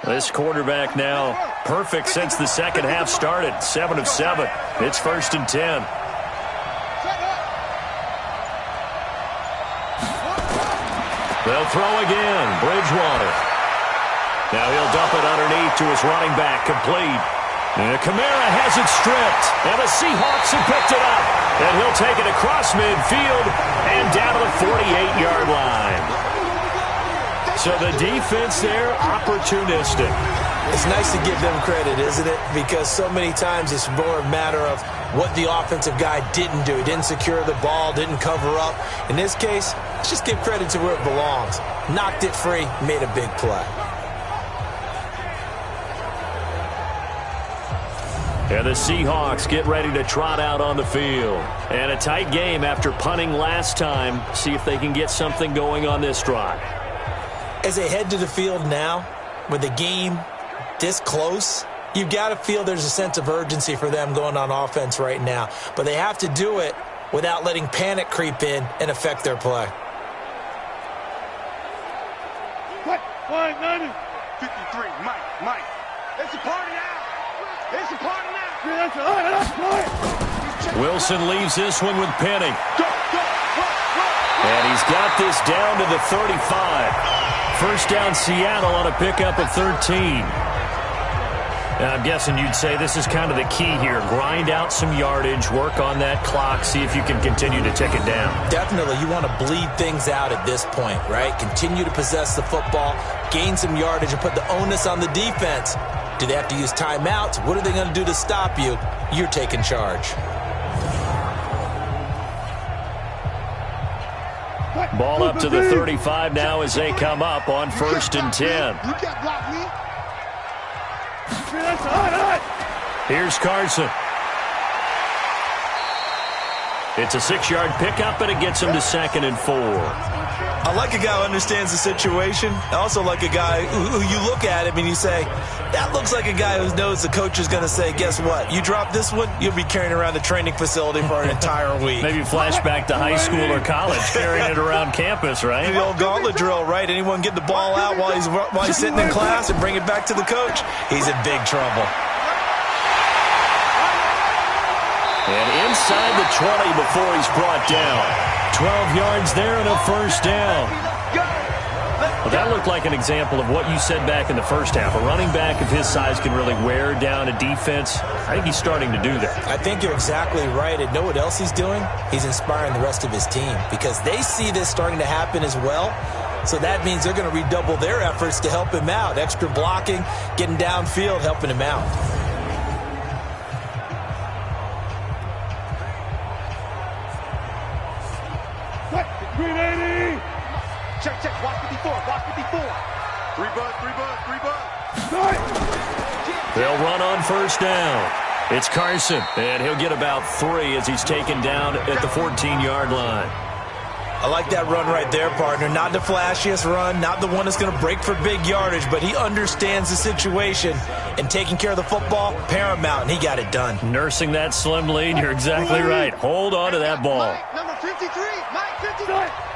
This quarterback now perfect since the second half started. 7 of 7. It's 1st and 10. They'll throw again. Bridgewater. Now he'll dump it underneath to his running back. Complete. And Kamara has it stripped. And the Seahawks have picked it up. And he'll take it across midfield and down to the 48-yard line. So the defense there, opportunistic. It's nice to give them credit, isn't it? Because so many times it's more a matter of what the offensive guy didn't do. He didn't secure the ball, didn't cover up. In this case, let's just give credit to where it belongs. Knocked it free, made a big play. And the Seahawks get ready to trot out on the field. And a tight game after punting last time. See if they can get something going on this drive. As they head to the field now, with the game this close, you've got to feel there's a sense of urgency for them going on offense right now. But they have to do it without letting panic creep in and affect their play. 53, Mike. It's a party now. It's a party now. Wilson leaves this one with Penny. And he's got this down to the 35. First down Seattle on a pickup of 13. Now, I'm guessing you'd say this is kind of the key here. Grind out some yardage, work on that clock, see if you can continue to tick it down. Definitely. You want to bleed things out at this point, right? Continue to possess the football, gain some yardage, and put the onus on the defense. Do they have to use timeouts? What are they going to do to stop you? You're taking charge. Ball up to the 35 now as they come up on 1st and 10. You can't block me. Here's Carson. It's a 6-yard pickup, and it gets him to 2nd and 4. I like a guy who understands the situation. I also like a guy who you look at him and you say, that looks like a guy who knows the coach is going to say, guess what? You drop this one, you'll be carrying around the training facility for an entire week. Maybe flashback to high school or college, carrying it around campus, right? The old gauntlet drill, right? Anyone get the ball out while he's sitting in class and bring it back to the coach? He's in big trouble. And inside the 20 before he's brought down. 12 yards there and a first down. Well, that looked like an example of what you said back in the first half. A running back of his size can really wear down a defense. I think he's starting to do that. I think you're exactly right. And know what else he's doing? He's inspiring the rest of his team because they see this starting to happen as well. So that means they're going to redouble their efforts to help him out. Extra blocking, getting downfield, helping him out. Check. Watch 54. 3 bud. They'll run on first down. It's Carson, and he'll get about 3 as he's taken down at the 14-yard line. I like that run right there, partner. Not the flashiest run, not the one that's going to break for big yardage, but he understands the situation, and taking care of the football, paramount, and he got it done. Nursing that slim lead, you're exactly right. Hold on to that ball. Mike, number 53. Mike, 53.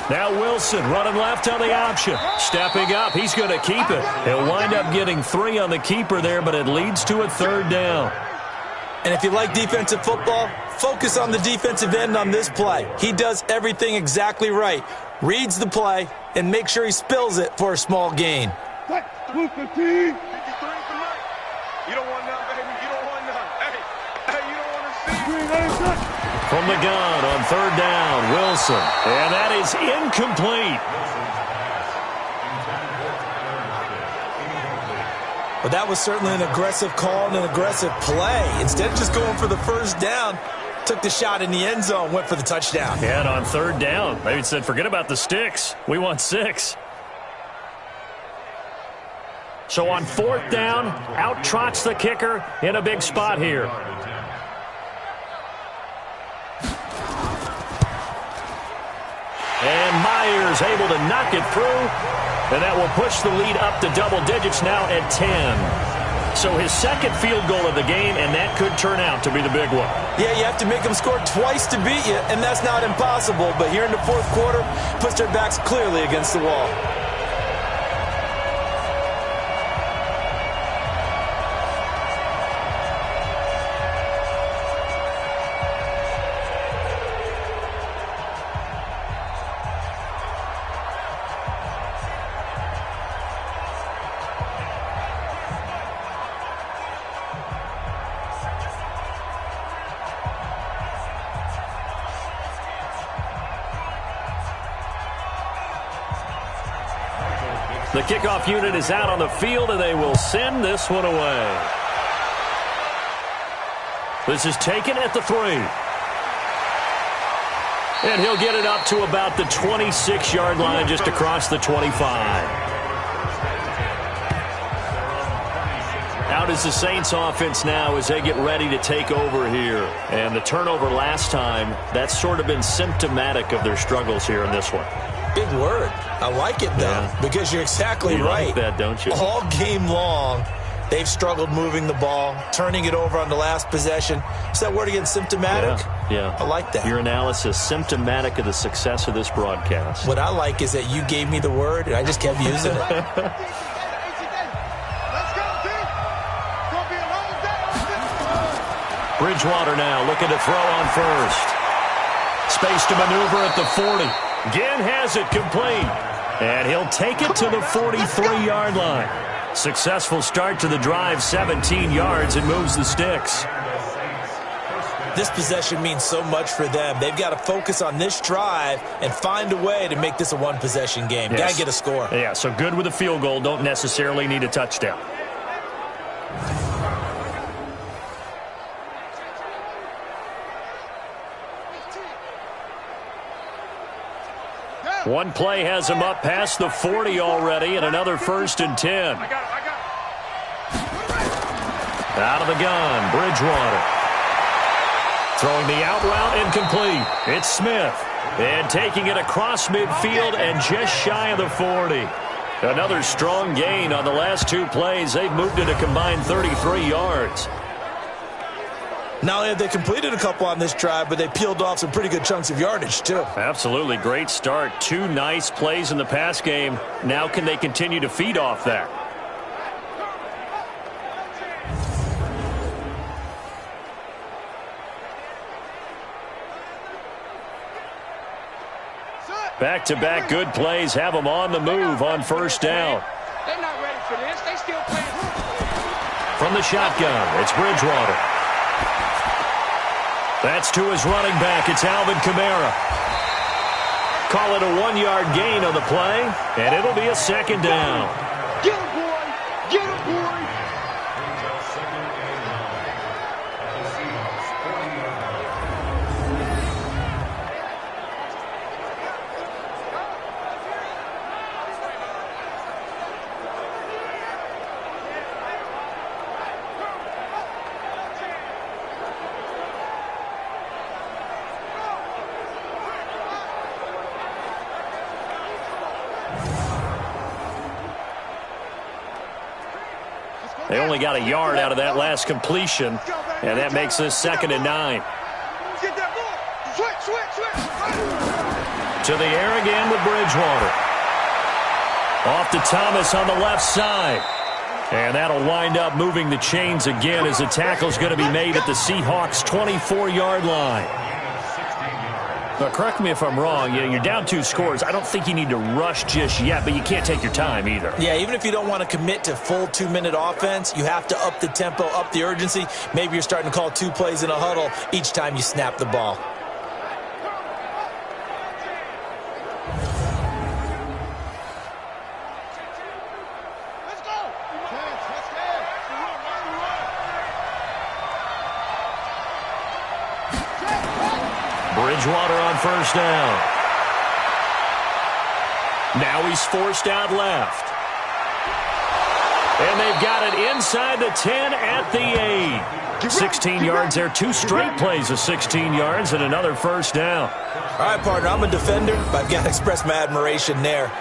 Now Wilson running left on the option. Stepping up, he's going to keep it. He'll wind up getting 3 on the keeper there, but it leads to a 3rd down. And if you like defensive football, focus on the defensive end on this play. He does everything exactly right. Reads the play and makes sure he spills it for a small gain. You don't want none, baby. You don't want none. Hey, you don't want to see. From the gun on third down, Wilson. And that is incomplete. But that was certainly an aggressive call and an aggressive play. Instead of just going for the first down, took the shot in the end zone, went for the touchdown. Yeah, and on third down, maybe said, forget about the sticks. We want 6. So on fourth down, out trots the kicker in a big spot here. And Myers able to knock it through. And that will push the lead up to double digits now at 10. So his second field goal of the game, and that could turn out to be the big one. Yeah, you have to make them score twice to beat you, and that's not impossible. But here in the fourth quarter, puts their backs clearly against the wall. The kickoff unit is out on the field, and they will send this one away. This is taken at the 3. And he'll get it up to about the 26-yard line, just across the 25. Out is the Saints offense now as they get ready to take over here. And the turnover last time, that's sort of been symptomatic of their struggles here in this one. Big word. I like it, though, because you're exactly right. Like that, don't you? All game long, they've struggled moving the ball, turning it over on the last possession. Is that word again, symptomatic? Yeah. I like that. Your analysis, symptomatic of the success of this broadcast. What I like is that you gave me the word, and I just kept using it. Let's go, team. Gonna be a long day. Bridgewater now looking to throw on first. Space to maneuver at the 40. Ginn has it complete. And he'll take it to the 43-yard line. Successful start to the drive, 17 yards, and moves the sticks. This possession means so much for them. They've got to focus on this drive and find a way to make this a one-possession game. Yes. Got to get a score. Yeah, so good with a field goal. Don't necessarily need a touchdown. One play has him up past the 40 already, and another 1st and 10. I got it. Out of the gun, Bridgewater. Throwing the out route incomplete. It's Smith. And taking it across midfield and just shy of the 40. Another strong gain on the last 2 plays. They've moved it a combined 33 yards. Not only have they completed a couple on this drive, but they peeled off some pretty good chunks of yardage, too. Absolutely. Great start. 2 nice plays in the pass game. Now can they continue to feed off that? Back-to-back good plays have them on the move on first down. They're not ready for this. They still playing. From the shotgun, it's Bridgewater. That's to his running back. It's Alvin Kamara. Call it a 1-yard gain on the play, and it'll be a 2nd down. Get him, boy. Get him, boy. They only got a yard out of that last completion, and that makes this 2nd and 9. Get that ball. Switch. To the air again with Bridgewater. Off to Thomas on the left side. And that'll wind up moving the chains again as the tackle's going to be made at the Seahawks' 24-yard line. Now, correct me if I'm wrong. You're down 2 scores. I don't think you need to rush just yet, but you can't take your time either. Yeah, even if you don't want to commit to full 2-minute offense, you have to up the tempo, up the urgency. Maybe you're starting to call 2 plays in a huddle each time you snap the ball. Bridgewater on first down. Now he's forced out left. And they've got it inside the 10 at the 8. 16 yards there. 2 straight plays of 16 yards and another first down. All right, partner, I'm a defender, but I've got to express my admiration there.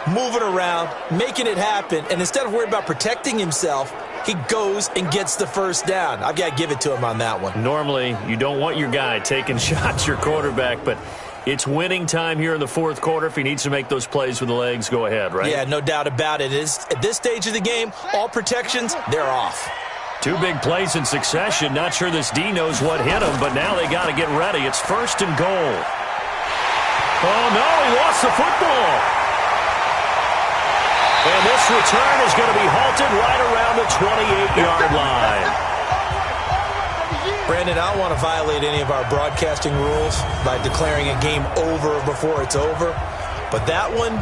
Moving around, making it happen, and instead of worrying about protecting himself, he goes and gets the first down. I've got to give it to him on that one. Normally, you don't want your guy taking shots, your quarterback, but it's winning time here in the fourth quarter. If he needs to make those plays with the legs, go ahead, right? Yeah, no doubt about it. At this stage of the game, all protections, they're off. 2 big plays in succession. Not sure this D knows what hit him, but now they got to get ready. It's first and goal. Oh, no, he lost the football. And this return is going to be halted right around the 28-yard line. Brandon, I don't want to violate any of our broadcasting rules by declaring a game over before it's over. But that one,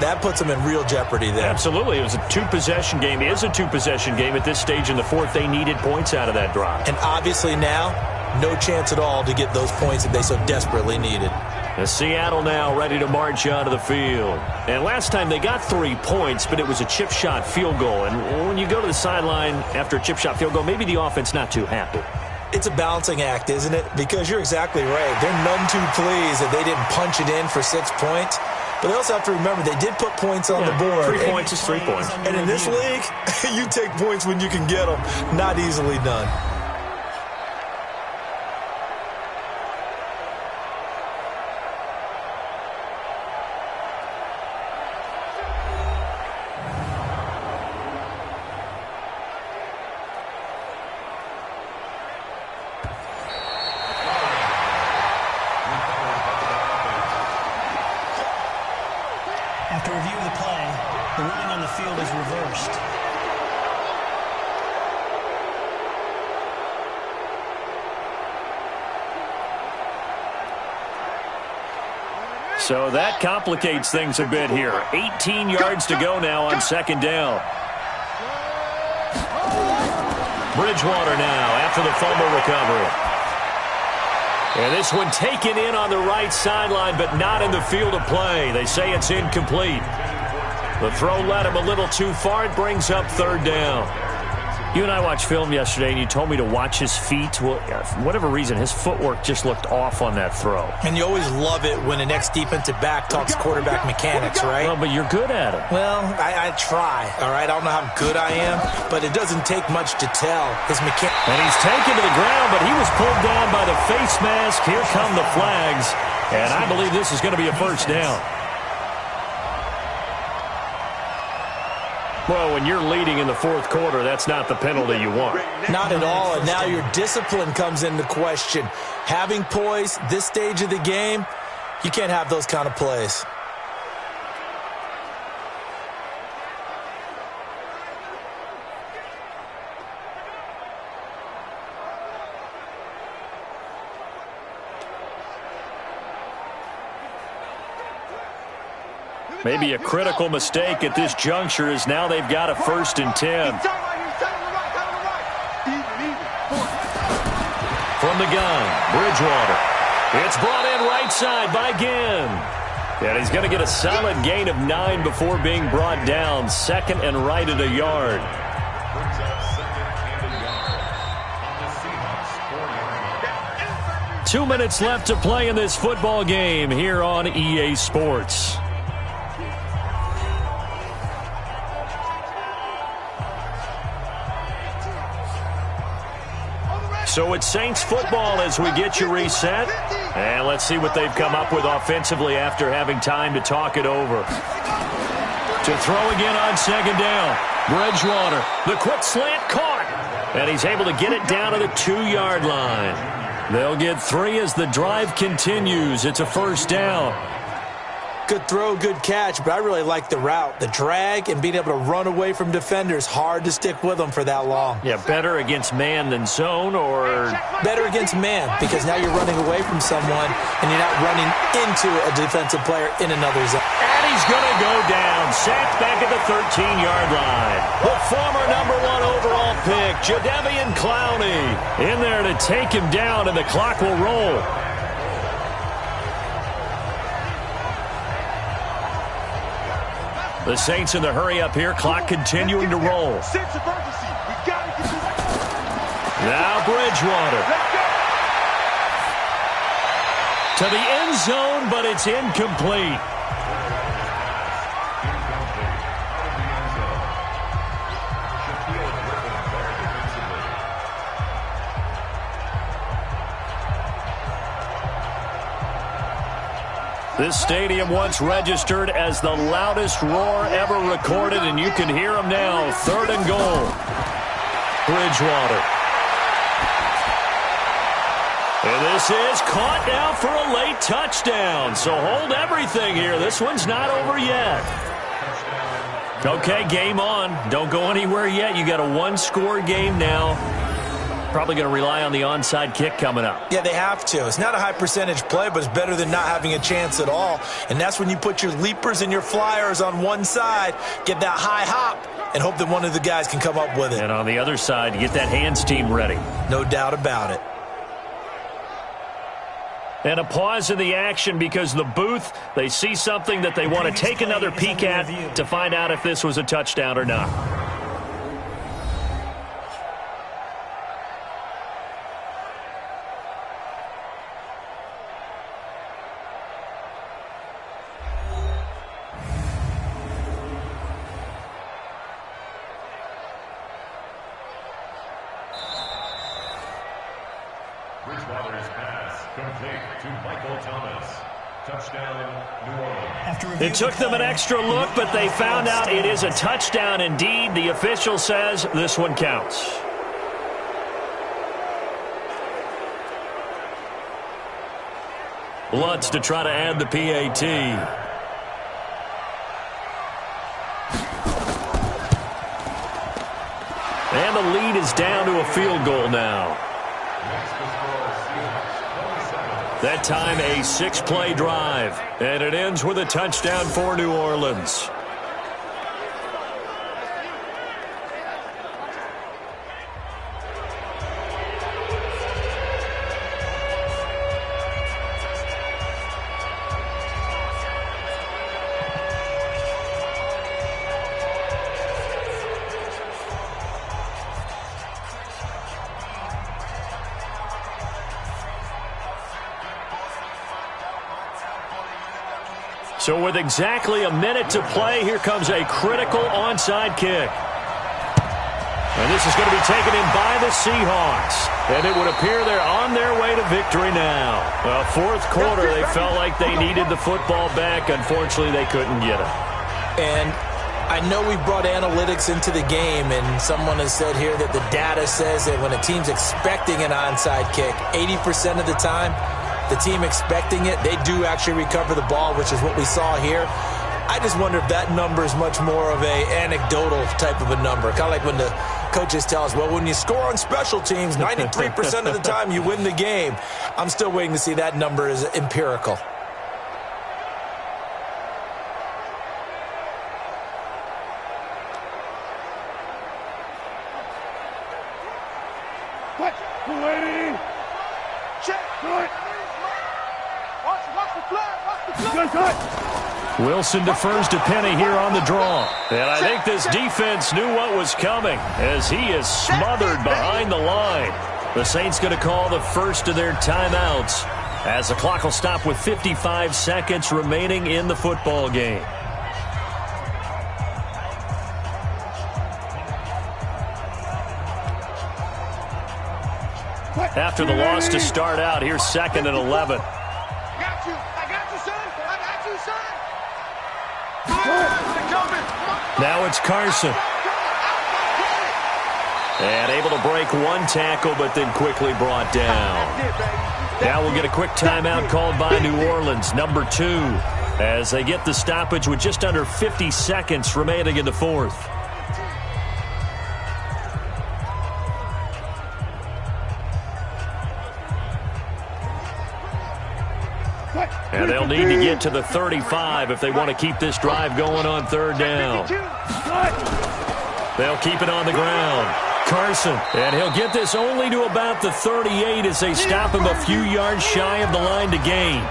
that puts them in real jeopardy there. Absolutely. It was a 2-possession game. It is a 2-possession game at this stage in the fourth. They needed points out of that drive. And obviously now, no chance at all to get those points that they so desperately needed. And Seattle now ready to march onto the field. And last time they got 3 points, but it was a chip shot field goal. And when you go to the sideline after a chip shot field goal, maybe the offense not too happy. It's a balancing act, isn't it? Because you're exactly right. They're none too pleased that they didn't punch it in for 6 points. But they also have to remember they did put points on the board. 3 points is 3 points. And in this league, you take points when you can get them. Not easily done. After review of the play, the ruling on the field is reversed. So that complicates things a bit here. 18 yards to go now on second down. Bridgewater now after the fumble recovery. And this one taken in on the right sideline, but not in the field of play. They say it's incomplete. The throw led him a little too far. It brings up third down. You and I watched film yesterday, and you told me to watch his feet. Well, for whatever reason, his footwork just looked off on that throw. And you always love it when the next defensive back talks quarterback mechanics, right? Well, but you're good at it. Well, I try, all right? I don't know how good I am, but it doesn't take much to tell. His mechanics. And he's taken to the ground, but he was pulled down by the face mask. Here come the flags, and I believe this is going to be a first down. Well, when you're leading in the fourth quarter, that's not the penalty you want. Not at all, and now your discipline comes into question. Having poise, this stage of the game, you can't have those kind of plays. Maybe a critical mistake at this juncture is now they've got a 1st and 10. From the gun, Bridgewater. It's brought in right side by Ginn. And he's going to get a solid gain of 9 before being brought down. 2nd and right at a yard. Two minutes left to play in this football game here on EA Sports. So it's Saints football as we get you reset. And let's see what they've come up with offensively after having time to talk it over. To throw again on second down. Bridgewater, the quick slant caught. And he's able to get it down to the 2-yard line. They'll get 3 as the drive continues. It's a first down. Good throw, good catch, but I really like the route. The drag and being able to run away from defenders, hard to stick with them for that long. Yeah, better against man than zone, or? Better against man, because now you're running away from someone and you're not running into a defensive player in another zone. And he's going to go down. Sacked back at the 13-yard line. The former #1 overall pick, Jadeveon Clowney, in there to take him down, and the clock will roll. The Saints in the hurry up here. Clock continuing to roll. Now Bridgewater. To the end zone, but it's incomplete. This stadium once registered as the loudest roar ever recorded, and you can hear them now. 3rd and goal. Bridgewater. And this is caught now for a late touchdown. So hold everything here. This one's not over yet. Okay, game on. Don't go anywhere yet. You got a 1-score game now. Probably going to rely on the onside kick coming up. Yeah, they have to. It's not a high percentage play, but it's better than not having a chance at all. And that's when you put your leapers and your flyers on one side, get that high hop, and hope that one of the guys can come up with it. And on the other side, get that hands team ready. No doubt about it. And a pause in the action because the booth, they see something that they want to take another peek at to find out if this was a touchdown or not. It took them an extra look, but they found out it is a touchdown indeed. The official says this one counts. Lutz to try to add the PAT. And the lead is down to a field goal now. That time a 6-play drive, and it ends with a touchdown for New Orleans. So with exactly a minute to play, here comes a critical onside kick. And this is going to be taken in by the Seahawks. And it would appear they're on their way to victory now. Well, 4th quarter, they felt like they needed the football back. Unfortunately, they couldn't get it. And I know we brought analytics into the game, and someone has said here that the data says that when a team's expecting an onside kick, 80% of the time, the team expecting it, they do actually recover the ball, which is what we saw here. I just wonder if that number is much more of a anecdotal type of a number. Kind of like when the coaches tell us, well, when you score on special teams, 93% of the time you win the game. I'm still waiting to see that number is empirical. Wilson defers to Penny here on the draw. And I think this defense knew what was coming as he is smothered behind the line. The Saints going to call the first of their timeouts as the clock will stop with 55 seconds remaining in the football game. After the loss to start out, here's 2nd and 11. Now it's Carson. And able to break one tackle, but then quickly brought down. Now we'll get a quick timeout called by New Orleans, number 2, as they get the stoppage with just under 50 seconds remaining in the fourth. And they'll need to get to the 35 if they want to keep this drive going on third down. They'll keep it on the ground. Carson, and he'll get this only to about the 38 as they stop him a few yards shy of the line to gain.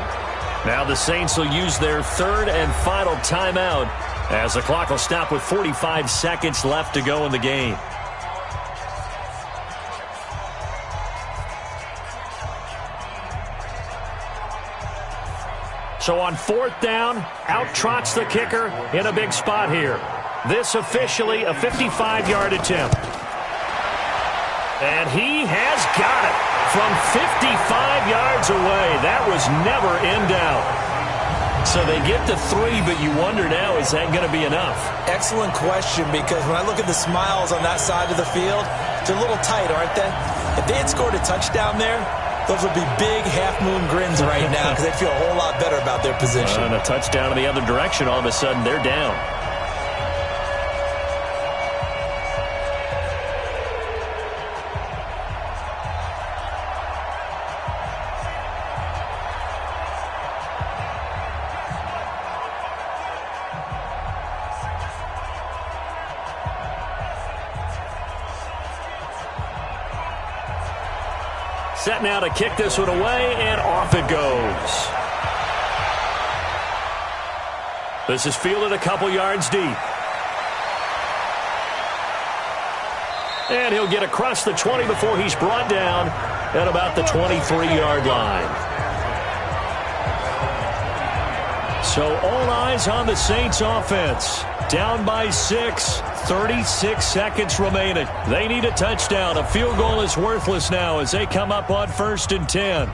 Now the Saints will use their third and final timeout as the clock will stop with 45 seconds left to go in the game. So on fourth down, out trots the kicker in a big spot here. This officially a 55-yard attempt. And he has got it from 55 yards away. That was never in doubt. So they get to 3, but you wonder now, is that going to be enough? Excellent question, because when I look at the smiles on that side of the field, they're a little tight, aren't they? If they had scored a touchdown there, those would be big half-moon grins right now because they feel a whole lot better about their position. And a touchdown in the other direction, all of a sudden they're down. Set now to kick this one away, and off it goes. This is fielded a couple yards deep. And he'll get across the 20 before he's brought down at about the 23-yard line. So all eyes on the Saints offense. Down by 6, 36 seconds remaining. They need a touchdown. A field goal is worthless now as they come up on 1st and 10.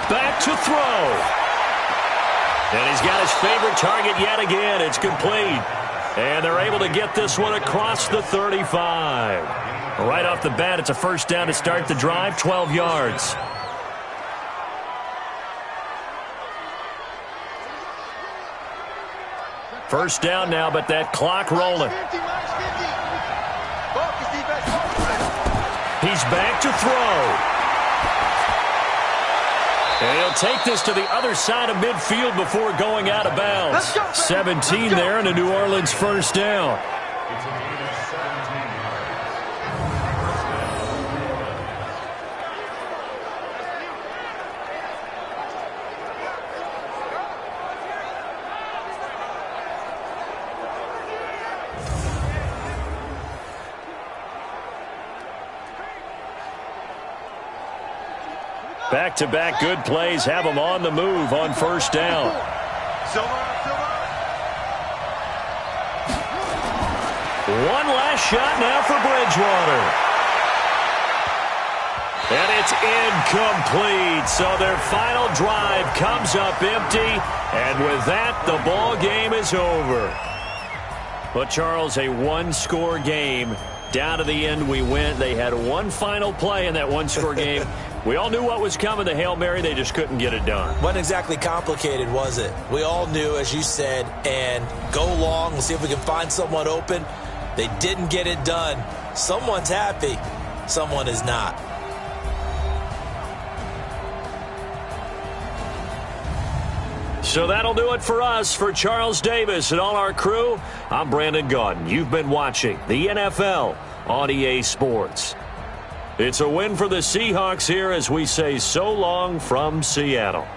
Back to throw. And he's got his favorite target yet again. It's complete. And they're able to get this one across the 35. Right off the bat, it's a first down to start the drive, 12 yards. First down now, but that clock rolling. He's back to throw. And he'll take this to the other side of midfield before going out of bounds. 17 there and a New Orleans first down. Back-to-back good plays have them on the move on first down. One last shot now for Bridgewater. And it's incomplete. So their final drive comes up empty. And with that, the ball game is over. But, Charles, a one-score game. Down to the end we went. They had one final play in that one-score game. We all knew what was coming, the Hail Mary. They just couldn't get it done. Wasn't exactly complicated, was it? We all knew, as you said, and go long. We'll see if we can find someone open. They didn't get it done. Someone's happy. Someone is not. So that'll do it for us. For Charles Davis and all our crew, I'm Brandon Gaudin. You've been watching the NFL on EA Sports. It's a win for the Seahawks here as we say so long from Seattle.